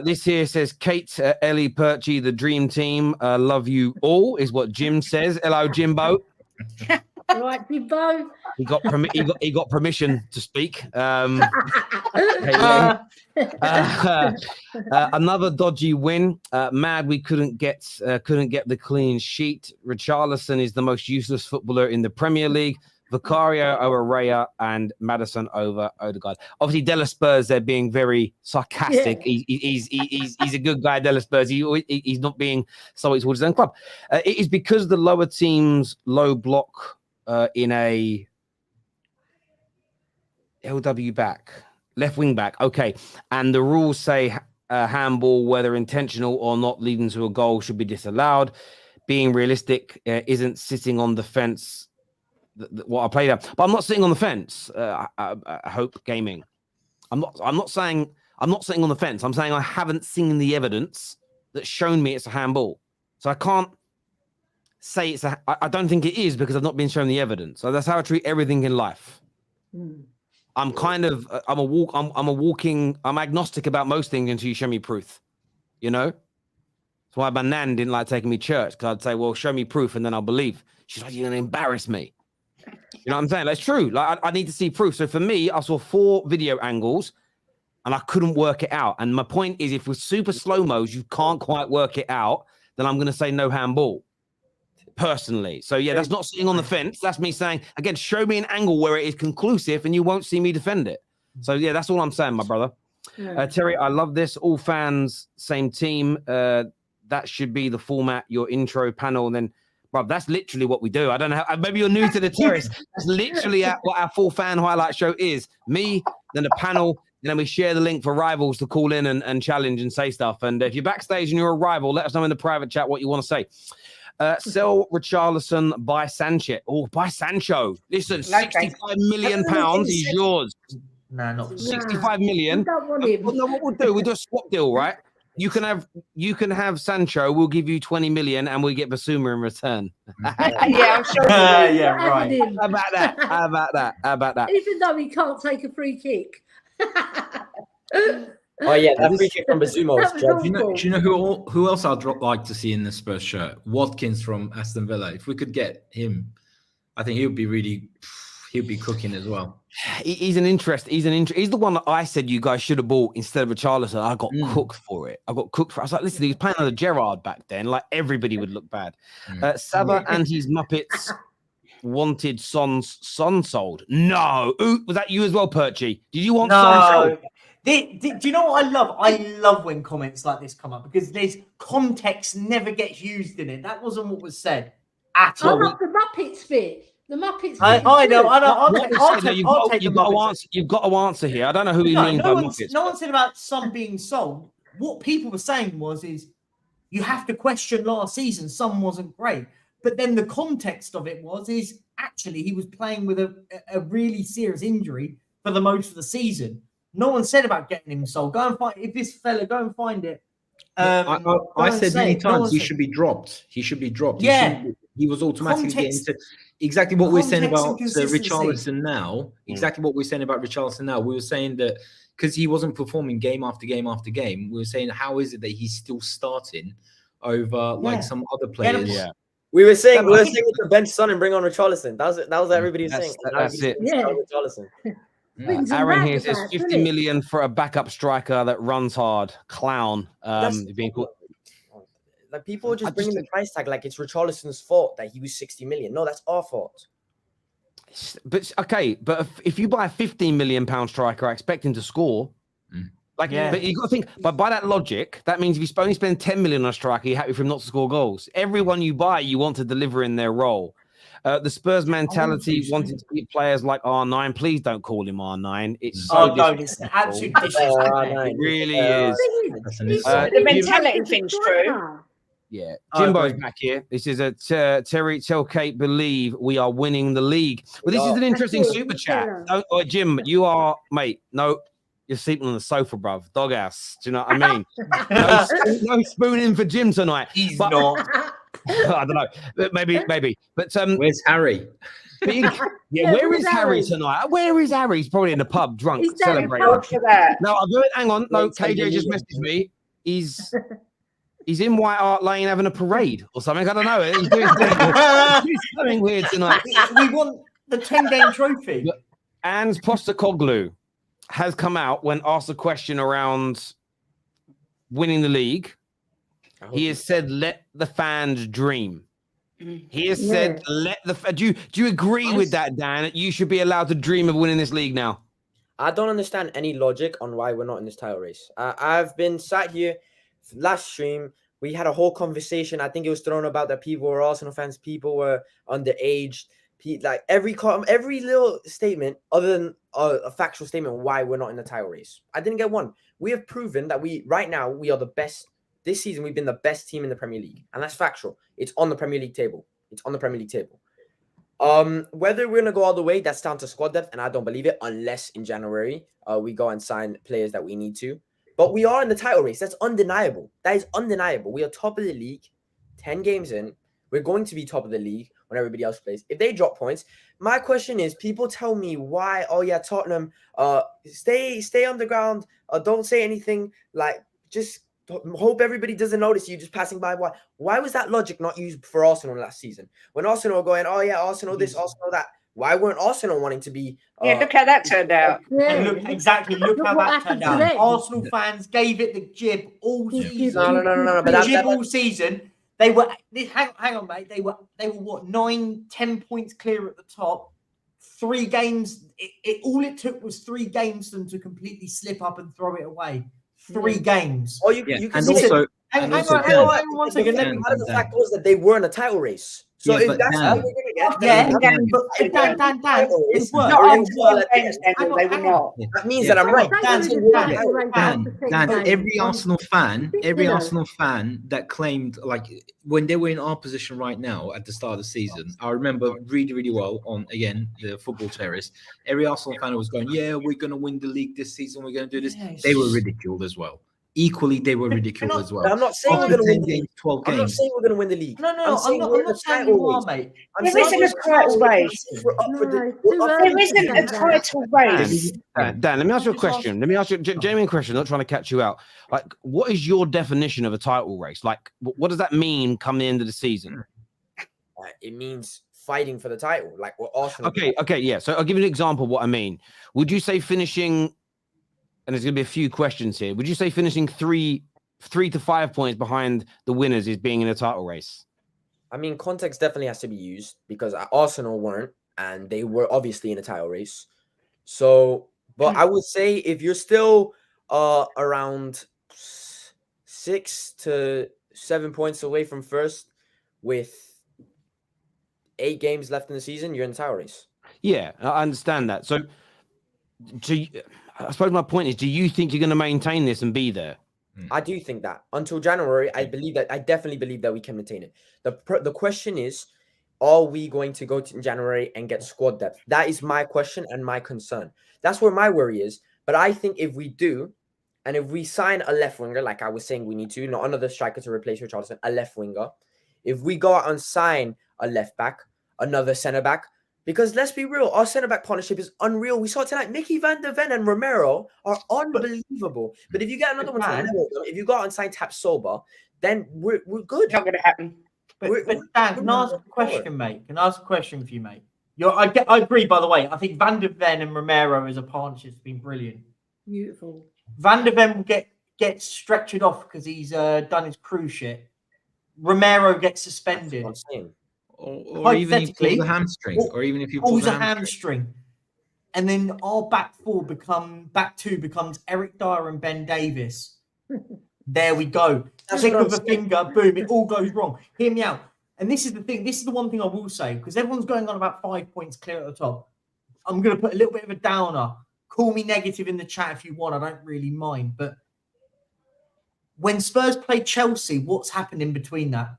This here says Kate, Ellie, Perchy, the dream team. Love you all is what Jim says. Hello, Jimbo. Right, Jimbo. He got permission to speak. Another dodgy win. Mad we couldn't get the clean sheet. Richarlison is the most useless footballer in the Premier League. Vicario over Raya and Maddison over Odegaard. Obviously, Della Spurs, they're being very sarcastic. Yeah. He's a good guy, Della Spurs. He's not being sorry towards his own club. It is because the lower teams low block in a LW back, left wing back. Okay, and the rules say handball, whether intentional or not, leading to a goal should be disallowed. Being realistic, isn't sitting on the fence. What I played at, but I'm not sitting on the fence. I hope gaming. I'm not saying I'm not sitting on the fence. I'm saying I haven't seen the evidence that's shown me it's a handball. So I can't say it's a. I don't think it is because I've not been shown the evidence. So that's how I treat everything in life. I'm kind of I'm agnostic about most things until you show me proof. You know, that's why my nan didn't like taking me to church, because I'd say, "Well, show me proof, and then I'll believe." She's like, "You're gonna embarrass me." You know what I'm saying? That's true. Like I need to see proof. So for me, I saw 4 video angles, and I couldn't work it out. And my point is, if with super slow-mos you can't quite work it out, then I'm gonna say no handball. Personally. So yeah, that's not sitting on the fence. That's me saying, again, show me an angle where it is conclusive and you won't see me defend it. So yeah, that's all I'm saying, my brother. Terry, I love this. All fans, same team. That should be the format, your intro panel. And then, bro, that's literally what we do. I don't know how, maybe you're new to the terrace. That's literally what our full fan highlight show is. Me, then a panel, and then we share the link for rivals to call in and challenge and say stuff. And if you're backstage and you're a rival, let us know in the private chat what you want to say. Sell Richarlison, buy Sanchez. Oh, buy Sancho. Listen, £65 million is yours. No, not 65 million. We don't want him. No, what we'll do, we'll do a swap deal, right? You can have Sancho. We'll give you 20 million, and we get Basuma in return. Yeah, I'm sure. Yeah, right. How about that? How about that? How about that? Even though he can't take a free kick. Oh yeah, that free kick from Basuma was dreadful. Do you know who else I'd like to see in the Spurs shirt? Watkins from Aston Villa. If we could get him, I think he'd be cooking as well. He's the one that I said you guys should have bought instead of Richarlison. I got cooked for it. I was like, listen, he was playing under Gerrard back then. Like everybody would look bad. Sava and his Muppets wanted Son sold. No, ooh, was that you as well, Perchy? Did you want Son sold? Do you know what I love? I love when comments like this come up because there's context never gets used in it. That wasn't what was said at I all. love the Muppets bit. The Muppets. I know. You've got to answer here. I don't know who he means by Muppets. No one said about Son being sold. What people were saying is you have to question last season. Son wasn't great, but then the context of it is actually he was playing with a really serious injury for the most of the season. No one said about getting him sold. Go and find this fella. Go and find it. I said many times he should be dropped. He should be dropped. Yeah, he was automatically getting to exactly what we're saying about Richarlison now. Exactly what we're saying about Richarlison now. We were saying that because he wasn't performing game after game after game. We were saying how is it that he's still starting over like some other players? Yeah. We were saying to bench Son and bring on Richarlison. That was what everybody was saying. That's it. Yeah. Richarlison. Aaron here says 50 million for a backup striker that runs hard. Clown. Being called. Like people are just bringing the price tag like it's Richarlison's fault that he was 60 million. No, that's our fault. But okay, but if you buy a 15 million pound striker, I expect him to score. But you got to think. But by that logic, that means if you only spend 10 million on a striker, you're happy for him not to score goals. Everyone you buy, you want to deliver in their role. The Spurs mentality wanting to keep players like R9. Please don't call him R9. It's so it's absolute disrespect. It really is. The mentality thing's true. Yeah, Jimbo's back here. This is Terry. Tell Kate, believe we are winning the league. Well, this is an interesting super chat. Jim, you are, mate. No, you're sleeping on the sofa, bruv. Doghouse. Do you know what I mean? no spooning for Jim tonight. He's not. I don't know. Maybe. But where's Harry? Where is Harry tonight? Where is Harry? He's probably in the pub, drunk, celebrating. No, I'm good. Hang on. No, KJ just messaged me. He's in White Hart Lane having a parade or something. I don't know. He's doing something weird tonight. We want the 10-game trophy. Ange Postecoglou has come out when asked a question around winning the league. He has said, "Let the fans dream." He has said, "Let the." Do you agree with that, Dan? That you should be allowed to dream of winning this league now? I don't understand any logic on why we're not in this title race. I've been sat here last stream. We had a whole conversation. I think it was thrown about that people were Arsenal fans. People were underage. Like every little statement, other than a factual statement, why we're not in the title race. I didn't get one. We have proven that right now we are the best. This season we've been the best team in the Premier League, and that's factual. It's on the Premier League table. Whether we're gonna go all the way, that's down to squad depth, and I don't believe it unless in January we go and sign players that we need to. But we are in the title race. That's undeniable. That is undeniable. We are top of the league, 10 games in. We're going to be top of the league when everybody else plays. If they drop points, my question is, people tell me why, oh yeah, Tottenham, stay underground, don't say anything, like just hope everybody doesn't notice you just passing by. Why was that logic not used for Arsenal last season? When Arsenal were going, oh yeah, Arsenal this, Arsenal that. Why weren't Arsenal wanting to be? Yeah, look how that turned out. Yeah. And look how what that happened turned to out. them. Arsenal fans gave it the jib all season. No. But The that, jib all season. They were hang on, mate. They were what 9-10 points clear at the top. 3 games. All it took was 3 games for them to completely slip up and throw it away. 3 games. or you can and say also, Hang and on also, one second. Dan, part of the fact was that they were in a title race. So Yeah, if but that's Dan- how we're gonna get, Yeah, Dan, but Dan, It's they were. Not They after were. 2 games, Daniel, they were Hang on. not. that means Yeah. that I'm right. Dan, They That's were in the what Dan, title race Dan, after 6 Dan, games. every Arsenal fan Ridiculous. that claimed, like when they were in our position right now at the start of the season, I remember really, really well on again the football terrace. Every Arsenal fan was going, "Yeah, we're going to win the league this season. We're going to do this." Yes. They were ridiculed as well. Equally, they were ridiculed as well. I'm not saying we're After gonna win 10 the league. games, 12 I'm not games. saying we're gonna win the league. No, I'm saying we're in not the saying title you are, race. mate. I'm There saying isn't we're a title race. We're up for No, the. too we're up for early There the- isn't a title race. Dan, let me ask you a Just question. Let me ask you, Jamie, a question. Not trying to catch you out. Like, what is your definition of a title race? Like, what does that mean come the end of the season? It means fighting for the title, like what Arsenal. Okay, yeah. So I'll give you an example of what I mean. Would you say finishing, and there's going to be a few questions here, would you say finishing 3 to 5 points behind the winners is being in a title race? I mean, context definitely has to be used because Arsenal weren't, and they were obviously in a title race. So, but I would say if you're still around 6 to 7 points away from first with 8 games left in the season, you're in the title race. Yeah, I understand that. So, I suppose my point is, do you think you're going to maintain this and be there? I do think that until January, I definitely believe that we can maintain it. The question is, are we going to go to January and get squad depth? That is my question and my concern. That's where my worry is. But I think if we do, and if we sign a left winger, like I was saying we need to, not another striker to replace Richarlison, a left winger. If we go out and sign a left back, another centre back, because let's be real, our centre back partnership is unreal. We saw it tonight. Mickey van der Ven and Romero are unbelievable. But if you get another one to level them, if you go out and sign Tap Soba, then we're good. Not going to happen. But Dan, can I ask a question, mate? Can I ask a question for you, mate? I agree, by the way. I think Van der Ven and Romero as a partnership has been brilliant. Beautiful. Van der Ven will get stretched off because he's done his cruise shit. Romero gets suspended. That's what I'm saying. Or even if he pulls a hamstring, Pulls a hamstring. And then our back two becomes Eric Dyer and Ben Davis. There we go. Click of a finger, boom, it all goes wrong. Hear me out. And this is the thing. This is the one thing I will say, because everyone's going on about 5 points clear at the top. I'm going to put a little bit of a downer. Call me negative in the chat if you want. I don't really mind. But when Spurs play Chelsea, what's happened in between that?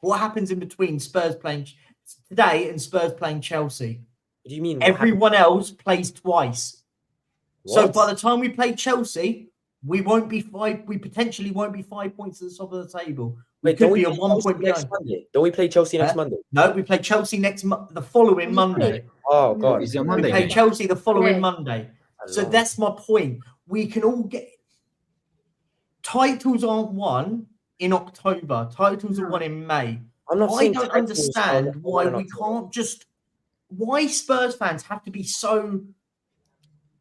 What happens in between Spurs playing today and Spurs playing Chelsea? What do you mean? Everyone else plays twice. So What? by the time we play Chelsea, we potentially won't be 5 points at the top of the table. We could be a 1 point next behind. Monday? Don't we play Chelsea next Monday? No, we play Chelsea the following Monday. Oh God! Is it on We Monday? play Chelsea the following Yeah. Monday. So that's my point. We can all get titles aren't won in October. Titles are won in May. I'm not I saying don't titles understand are why won in we October. can't just. Why Spurs fans have to be so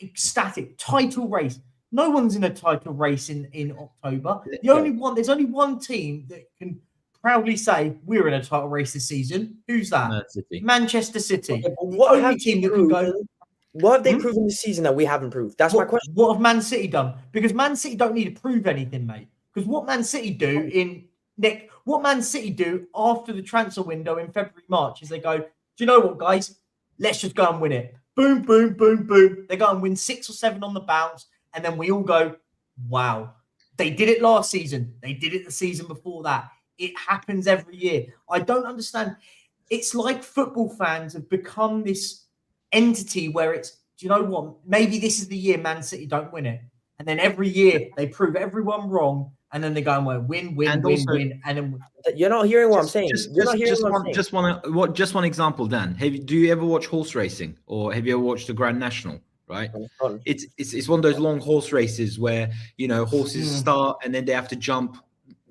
ecstatic? Title race. No one's in a title race in October. There's only one team that can proudly say we're in a title race this season. Who's that? Man City. Manchester City. Okay, but The what only have team they that can go. proven? What have they proven this season that we haven't proved? That's my question. What have Man City done? Because Man City don't need to prove anything, mate. Because what Man City do what Man City do after the transfer window in February, March is they go, do you know what, guys? let's just go and win it. Boom, boom, boom, boom. They go and win 6 or 7 on the bounce. And then we all go, wow, they did it last season. They did it the season before that. It happens every year. I don't understand. It's like football fans have become this entity where it's, do you know what? Maybe this is the year Man City don't win it. And then every year they prove everyone wrong. And then they go and win, And win, also- win. And then You're not hearing what I'm saying. You're not hearing what I'm saying. Just one example, Dan. Do you ever watch horse racing, or have you ever watched the Grand National? Right, it's one of those long horse races where horses start and then they have to jump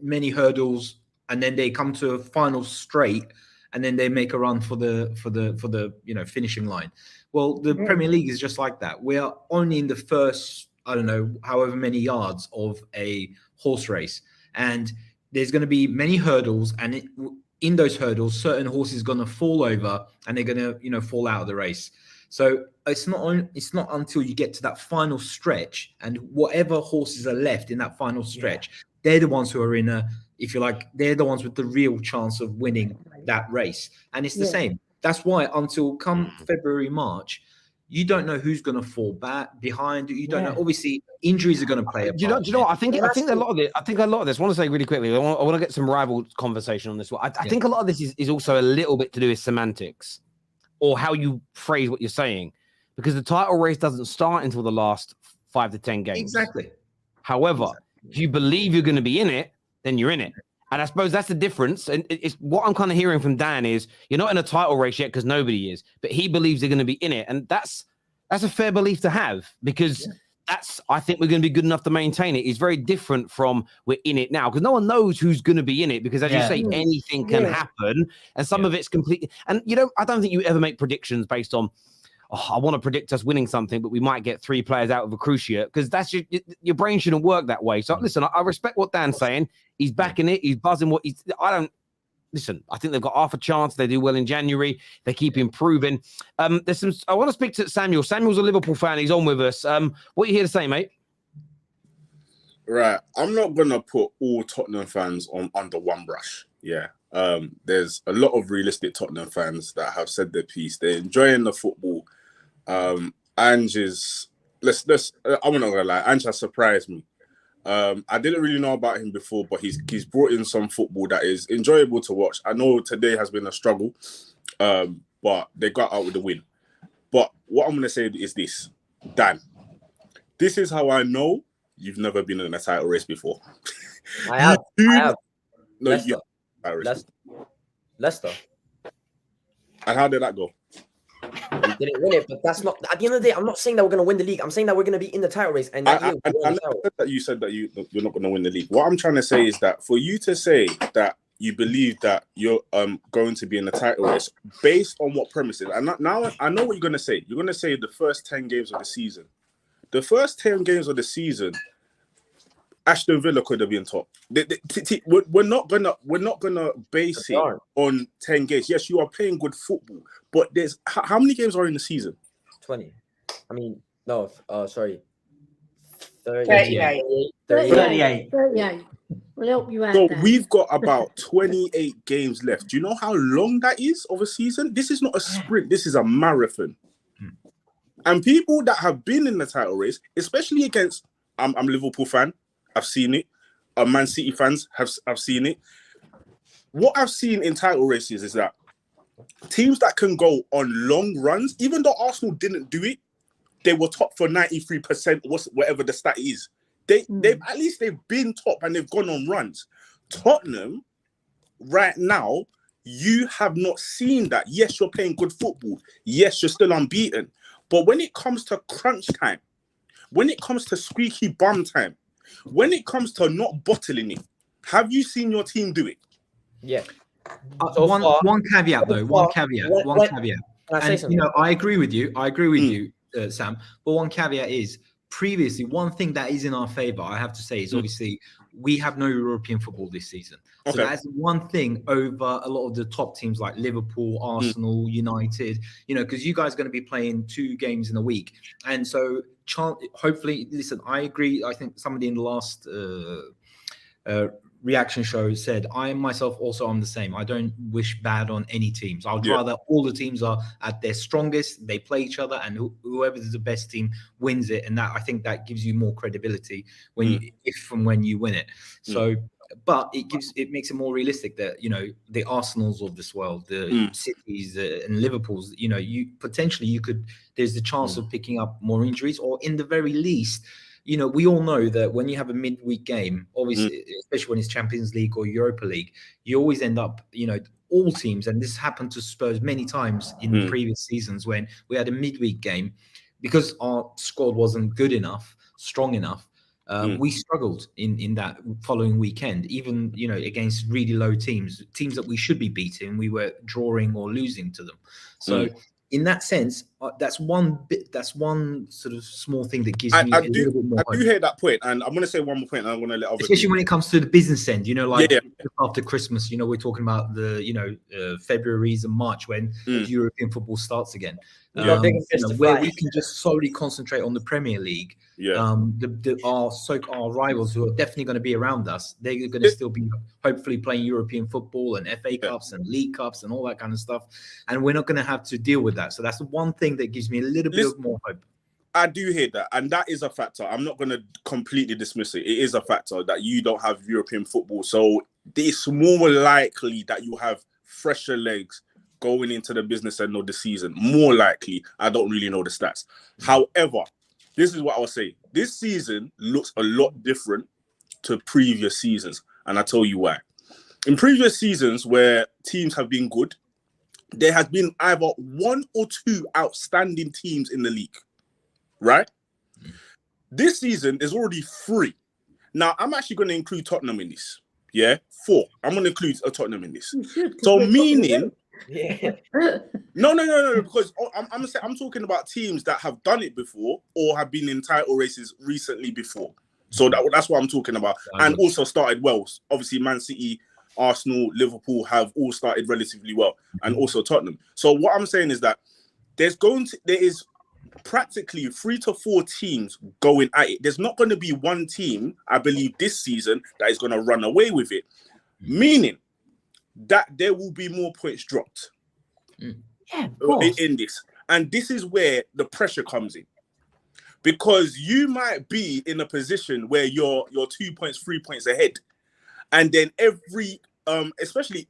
many hurdles and then they come to a final straight and then they make a run for the finishing line. Well, the Premier League is just like that. We are only in the first, I don't know, however many yards of a horse race, and there's going to be many hurdles, and in those hurdles, certain horses are going to fall over and they're going to fall out of the race. So it's not until you get to that final stretch, and whatever horses are left in that final stretch, they're the ones who are if you like, they're the ones with the real chance of winning that race. And it's the same. That's why until come February, March, you don't know who's going to fall back behind. You don't know. Obviously, injuries are going to play a part. Do you know what? I think a lot of it. I think a lot of this. I want to say really quickly. I want to get some rival conversation on this one. I think a lot of this is also a little bit to do with semantics, or how you phrase what you're saying, because the title race doesn't start until the last 5 to 10 games. Exactly. However, if you believe you're going to be in it, then you're in it. And I suppose that's the difference. And it's what I'm kind of hearing from Dan is you're not in a title race yet because nobody is, but he believes they're going to be in it. And that's a fair belief to have, because I think we're going to be good enough to maintain it. It's very different from we're in it now, because no one knows who's going to be in it, because as you say, anything can happen. And some of it's completely, and I don't think you ever make predictions based on, I want to predict us winning something, but we might get 3 players out of a cruciate, because that's your brain shouldn't work that way. So listen, I respect what Dan's saying. He's backing it. He's buzzing I think they've got half a chance. They do well in January. They keep improving. I want to speak to Samuel. Samuel's a Liverpool fan. He's on with us. What are you here to say, mate? Right. I'm not going to put all Tottenham fans under one brush. Yeah. There's a lot of realistic Tottenham fans that have said their piece. They're enjoying the football. Ange is, I'm not going to lie, Ange has surprised me. I didn't really know about him before, but he's brought in some football that is enjoyable to watch. I know today has been a struggle, but they got out with the win. But what I'm going to say is this, Dan, this is how I know you've never been in a title race before. I have. No, Leicester. And how did that go? We didn't win it, but that's not. At the end of the day, I'm not saying that we're going to win the league. I'm saying that we're going to be in the title race. And I never said that you said that you're not going to win the league. What I'm trying to say is that for you to say that you believe that you're going to be in the title race based on what premises, and now I know what you're going to say. You're going to say the first 10 games of the season. The first 10 games of the season, Aston Villa could have been top. We're not gonna base it on 10 games. Yes, you are playing good football, but there's how many games are in the season? 20. I mean, no. Sorry. 38. 38. We'll help you out. So Dan. we've got about 28 games left. Do you know how long that is of a season? This is not a sprint. This is a marathon. And people that have been in the title race, especially against, I'm a Liverpool fan. I've seen it. Man City fans have seen it. What I've seen in title races is that teams that can go on long runs, even though Arsenal didn't do it, they were top for 93%, whatever the stat is. They've been top and they've gone on runs. Tottenham, right now, you have not seen that. Yes, you're playing good football. Yes, you're still unbeaten. But when it comes to crunch time, when it comes to squeaky bum time, when it comes to not bottling it, have you seen your team do it? Yeah. One caveat though. One caveat. Can I say something? I agree with you. Sam. But one caveat is previously one thing that is in our favor, I have to say, is obviously we have no European football this season. So that's one thing over a lot of the top teams like Liverpool, Arsenal, United, because you guys are going to be playing 2 games in a week. And so hopefully, listen, I agree. I think somebody in the last reaction show said, I myself also am the same. I don't wish bad on any teams. I'd Yeah. rather all the teams are at their strongest, they play each other, and whoever is the best team wins it. And that, I think that gives you more credibility when when you win it. So, but it makes it more realistic that, you know, the Arsenals of this world, the Cities and Liverpools, you know, there's the chance of picking up more injuries, or in the very least, you know, we all know that when you have a midweek game, obviously, especially when it's Champions League or Europa League, you always end up, you know, all teams, and this happened to Spurs many times in previous seasons when we had a midweek game, because our squad wasn't good enough, strong enough. We struggled in that following weekend, even, you know, against really low teams that we should be beating. We were drawing or losing to them. So in that sense, that's one sort of small thing that gives me a little bit more hope. I do hear that point, and I'm going to say one more point, and I'm going to let especially when it comes to the business end, you know, like after Christmas, you know, we're talking about the, you know, Februaries and March when European football starts again, where we can just solely concentrate on the Premier League. Our rivals who are definitely going to be around us, they're going to still be hopefully playing European football and FA Cups and League Cups and all that kind of stuff, and we're not going to have to deal with that. So that's the one thing that gives me a little bit more hope. I do hear that, and that is a factor. I'm not going to completely dismiss it. It is a factor that you don't have European football, so it's more likely that you have fresher legs going into the business end of the season. More likely. I don't really know the stats. However, this is what I'll say. This season looks a lot different to previous seasons, and I'll tell you why. In previous seasons where teams have been good, there has been either one or two outstanding teams in the league, right? This season, there's already 3. Now, I'm actually going to include Tottenham in this. Yeah, 4. I'm going to include Tottenham in this. So meaning... No, because I'm talking about teams that have done it before or have been in title races recently before. So that's what I'm talking about. And also started well. Obviously, Man City, Arsenal, Liverpool have all started relatively well, and also Tottenham. So what I'm saying is that there is practically 3 to 4 teams going at it. There's not going to be one team, I believe, this season that is going to run away with it, meaning that there will be more points dropped in this. And this is where the pressure comes in, because you might be in a position where you're 2 points, 3 points ahead, and then every especially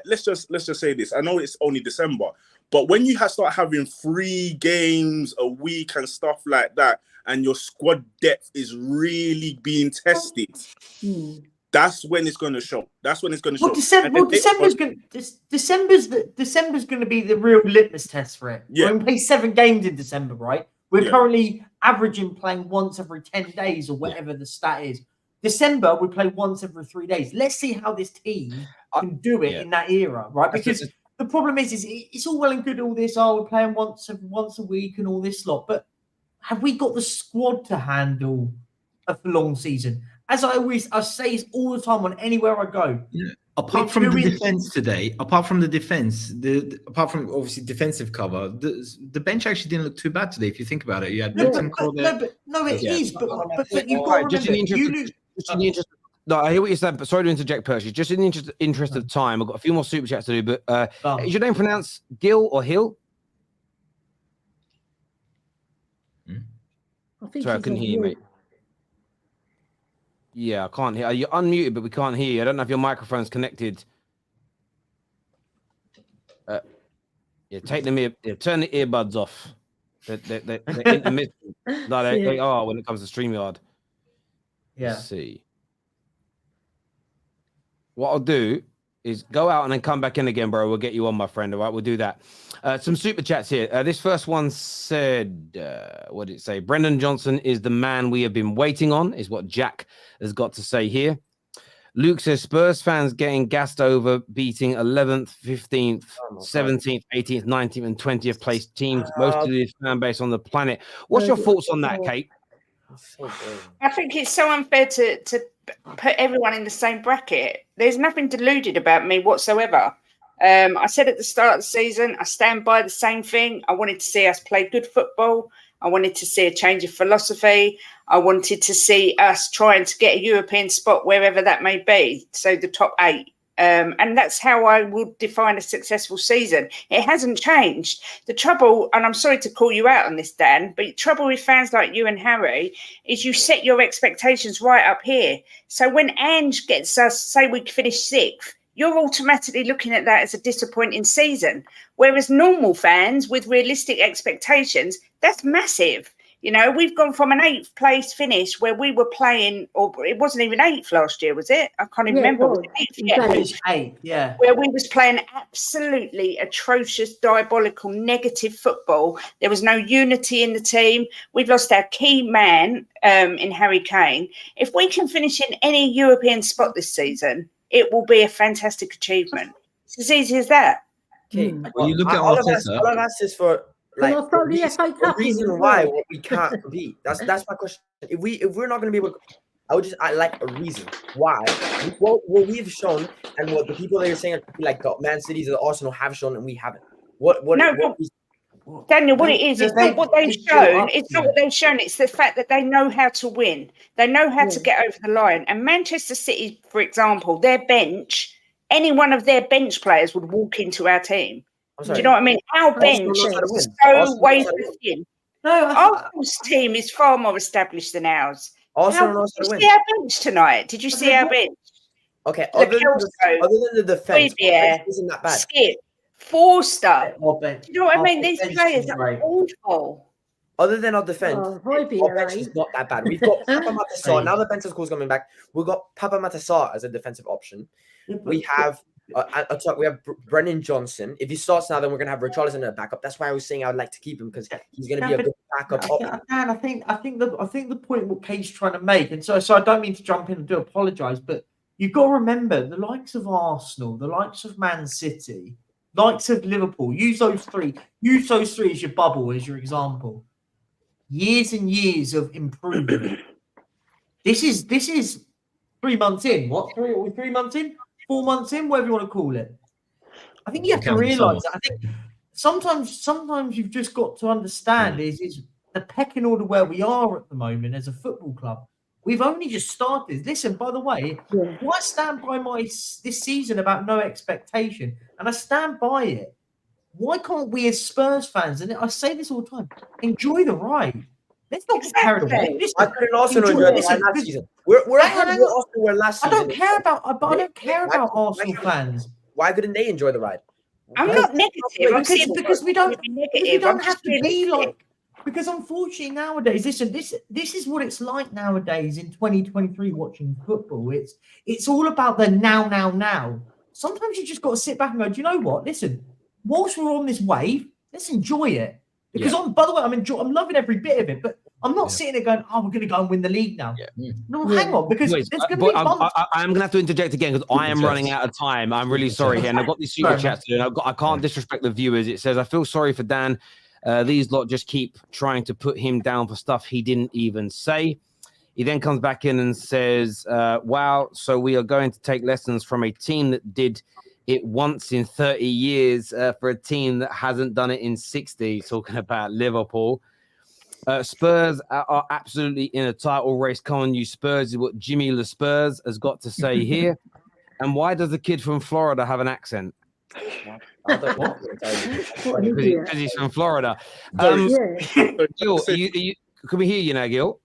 let's just say this. I know it's only December, but when you start having 3 games a week and stuff like that, and your squad depth is really being tested, that's when it's going to show. That's when it's going to show. December's going to be the real litmus test for it. Yeah. We're going to play 7 games in December, right? We're currently averaging playing once every 10 days or whatever the stat is. December, we play once every 3 days. Let's see how this team can do it in that era, right? Because the problem is it's all well and good, all this, we're playing once a week and all this lot, but have we got the squad to handle a long season? As I say this all the time on anywhere I go. Yeah. Apart from the defense today, apart from obviously defensive cover, the bench actually didn't look too bad today. If you think about it, you had it is. But you've got to remember, no, I hear what you're saying, but sorry to interject, Percy. Just in the interest of time, I've got a few more super chats to do. But is your name pronounced Gil or Hill? Sorry, I couldn't hear you, mate. Yeah, I can't hear. You're unmuted, but we can't hear you. I don't know if your microphone's connected. Take them turn the earbuds off. They're intermittent. No, they are when it comes to StreamYard. Yeah. Let's see. What I'll do is go out and then come back in again, bro. We'll get you on, my friend. All right, we'll do that. Some super chats here. This first one said, what did it say? Brendan Johnson is the man we have been waiting on, is what Jack has got to say here. Luke says Spurs fans getting gassed over beating 11th, 15th, 17th, 18th, 19th, and 20th place teams, most of the fan base on the planet. What's your thoughts on that, Kate? I think it's so unfair to put everyone in the same bracket. There's nothing deluded about me whatsoever. I said at the start of the season, I stand by the same thing. I wanted to see us play good football. I wanted to see a change of philosophy. I wanted to see us trying to get a European spot wherever that may be. So the top 8. And that's how I would define a successful season. It hasn't changed. The trouble, and I'm sorry to call you out on this, Dan, but the trouble with fans like you and Harry is you set your expectations right up here. So when Ange gets us, say we finish 6th, you're automatically looking at that as a disappointing season. Whereas normal fans with realistic expectations, that's massive. You know, we've gone from an 8th place finish where we were playing, or it wasn't even 8th last year, was it? I can't even remember. Was it 8th? Yeah. 8th, yeah. Where we was playing absolutely atrocious, diabolical, negative football. There was no unity in the team. We've lost our key man in Harry Kane. If we can finish in any European spot this season, it will be a fantastic achievement. It's as easy as that. Okay, Well, you look at all of Arteta. us is for like I'll throw the FA Cup in reason as why well. we can't compete. That's my question. If we're not going to be able to, I like a reason why. What we've shown and what the people that you're saying like the Man Cities or the Arsenal have shown and we haven't. Daniel, what it is, it's not what they've shown. It's not what they've shown. It's the fact that they know how to win. They know how to get over the line. And Manchester City, for example, their bench, any one of their bench players would walk into our team. Do you know what I mean? Our bench is so wafer thin. No, Arsenal's team is far more established than ours. Arsenal Did you see our bench tonight? Did you see our bench? Okay, other than the defense, isn't that bad? Skip, Forster. Do you know what I mean? These players are awful. Other than our defense, our bench is not that bad. We've got Papa Matasar. Now the Benson school's coming back. We've got Papa Matasar as a defensive option. We have Brennan Johnson. If he starts now, then we're gonna have Richarlison in a backup. That's why I was saying I would like to keep him because he's gonna be a good backup option. And I think the point what Kate's trying to make, and so I don't mean to jump in and do apologise, but you've got to remember the likes of Arsenal, the likes of Man City, likes of Liverpool. Use those three as your bubble, as your example. Years and years of improvement. This is 3 months in. What? 3 months in? 4 months in? Whatever you want to call it. I think you have to realise that. I think sometimes you've just got to understand is the pecking order where we are at the moment as a football club. We've only just started. Listen, by the way, I stand by this season about no expectation, and I stand by it. Why can't we as Spurs fans, and I say this all the time, enjoy the ride? Let's not get carried away. I couldn't also enjoy the ride last season. We're ahead of what Arsenal were last season. I don't care about Arsenal fans. Why couldn't they enjoy the ride? I'm not negative. Because we don't have to be like. Because unfortunately nowadays, listen, this is what it's like nowadays in 2023 watching football. It's all about the now. Sometimes you just got to sit back and go, do you know what? Listen, whilst we're on this wave, let's enjoy it. Because by the way, I'm loving every bit of it, but I'm not sitting there going, oh, we're going to go and win the league now. No, hang on, because there's going to be I'm going to have to interject again because I am running out of time. I'm really sorry here. And I've got these super chats here, and I can't disrespect the viewers. It says, I feel sorry for Dan. These lot just keep trying to put him down for stuff he didn't even say. He then comes back in and says, wow, so we are going to take lessons from a team that did it once in 30 years for a team that hasn't done it in 60, talking about Liverpool. Spurs are absolutely in a title race. Come on, you Spurs, is what Jimmy Le Spurs has got to say here. And why does the kid from Florida have an accent? Because he's from Florida. Gil, can we hear you now, Gil?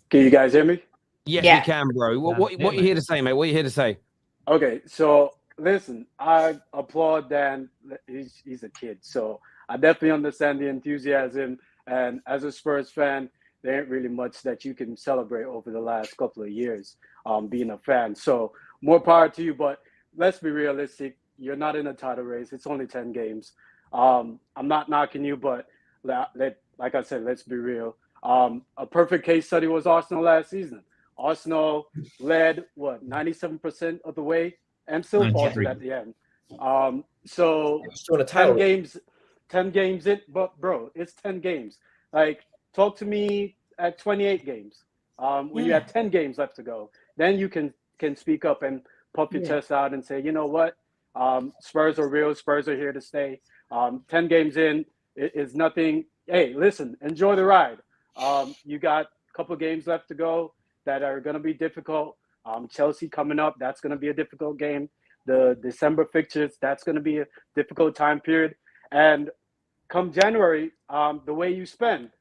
Can you guys hear me? Yes, we can, bro. What are you here to say, mate? What are you here to say? Okay, so listen, I applaud Dan. He's a kid, so I definitely understand the enthusiasm. And as a Spurs fan, there ain't really much that you can celebrate over the last couple of years being a fan. So more power to you, but let's be realistic. You're not in a title race. It's only 10 games. I'm not knocking you, but like I said, let's be real. A perfect case study was Arsenal last season. Arsenal led, 97% of the way and still faltered at the end. So 10 games in, but bro, it's 10 games. Like, talk to me at 28 games. When you have 10 games left to go, then you can speak up and puff your chest out and say, you know what? Spurs are real. Spurs are here to stay. 10 games in is nothing hey, listen, enjoy the ride. You got a couple of games left to go that are going to be difficult. Chelsea coming up, that's going to be a difficult game. The December fixtures, that's going to be a difficult time period. And come January, the way you spend,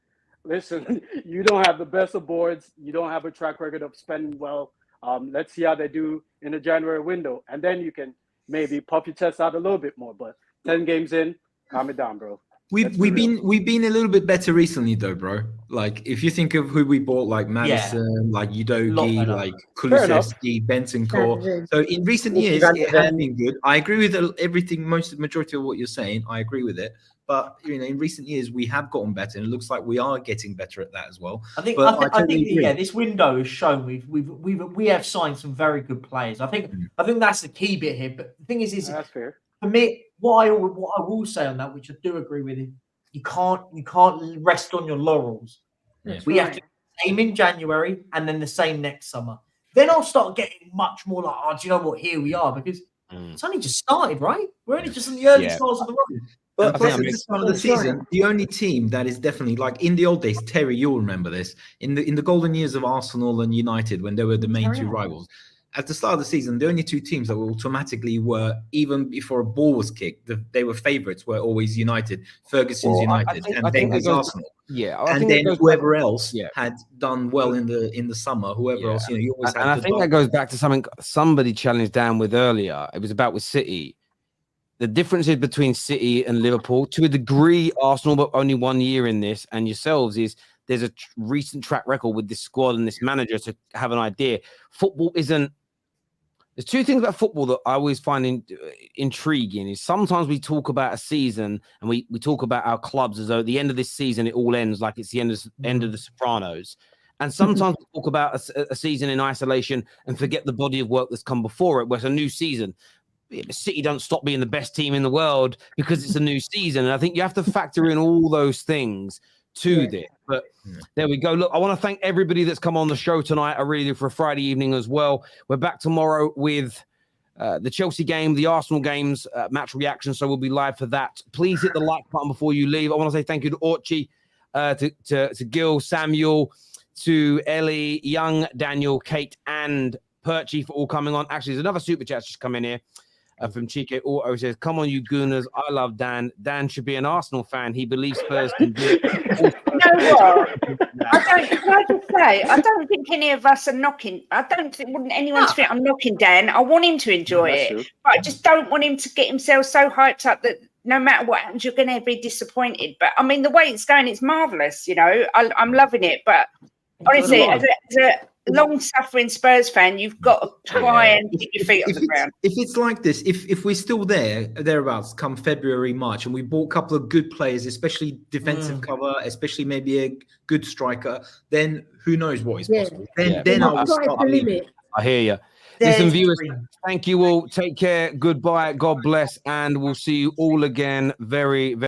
listen, you don't have the best of boards. You don't have a track record of spending well. Let's see how they do in the January window. And then you can maybe puff your chest out a little bit more. But 10 games in, calm it down, bro. We've been a little bit better recently though, bro. Like if you think of who we bought, like Maddison, like Udogi, like Kulusevski, Bentancur. So in recent years, it has been good. I agree with everything, majority of what you're saying. I agree with it. But in recent years, we have gotten better, and it looks like we are getting better at that as well. I think this window has shown we have signed some very good players. I think that's the key bit here. But the thing is that's fair. For me, what I will say on that, which I do agree with, you can't rest on your laurels. We have to do the same in January and then the same next summer. Then I'll start getting much more like, do you know what? Here we are, because it's only just started, right? We're only just in the early starts of the road. But at the start of the season, the only team that is definitely, like in the old days, Terry, you'll remember this, in the golden years of Arsenal and United, when they were the main two rivals. At the start of the season, the only two teams that automatically were, even before a ball was kicked, they were favourites, were always United. Ferguson's United and Wenger's Arsenal. And then whoever else had done well in the summer, whoever else, you always had. And I think that goes back to something somebody challenged Dan with earlier. It was about with City. The differences between City and Liverpool, to a degree, Arsenal, but only 1 year in this, and yourselves, is there's a recent track record with this squad and this manager to have an idea. Football isn't. There's two things about football that I always find intriguing. Is sometimes we talk about a season and we talk about our clubs as though at the end of this season it all ends like it's the end of The Sopranos. And sometimes we talk about a season in isolation and forget the body of work that's come before it, where it's a new season. City don't stop being the best team in the world because it's a new season. And I think you have to factor in all those things to this. But there we go. Look, I want to thank everybody that's come on the show tonight. I really do, for a Friday evening as well. We're back tomorrow with the Chelsea game, the Arsenal games, match reaction. So we'll be live for that. Please hit the like button before you leave. I want to say thank you to Orchi, to Gil, Samuel, to Ellie, Young, Daniel, Kate, and Perchy for all coming on. Actually, there's another super chat just come in here. From Chike Auto says, come on, you gooners. I love Dan. Dan should be an Arsenal fan. He believes Spurs can do it. You know what? Can I just say, I don't think any of us are knocking. Wouldn't anyone think I'm knocking Dan. I want him to enjoy it. True. But I just don't want him to get himself so hyped up that no matter what happens, you're going to be disappointed. But I mean, the way it's going, it's marvellous. I'm loving it. But honestly, as a long-suffering Spurs fan, you've got to try and keep your feet on the ground. If it's like this, if we're still thereabouts, come February, March, and we bought a couple of good players, especially defensive cover, especially maybe a good striker, then who knows what is possible. Then I'll start believing. I hear you. Listen, viewers, thank you all. Take care. Goodbye. God bless. And we'll see you all again very, very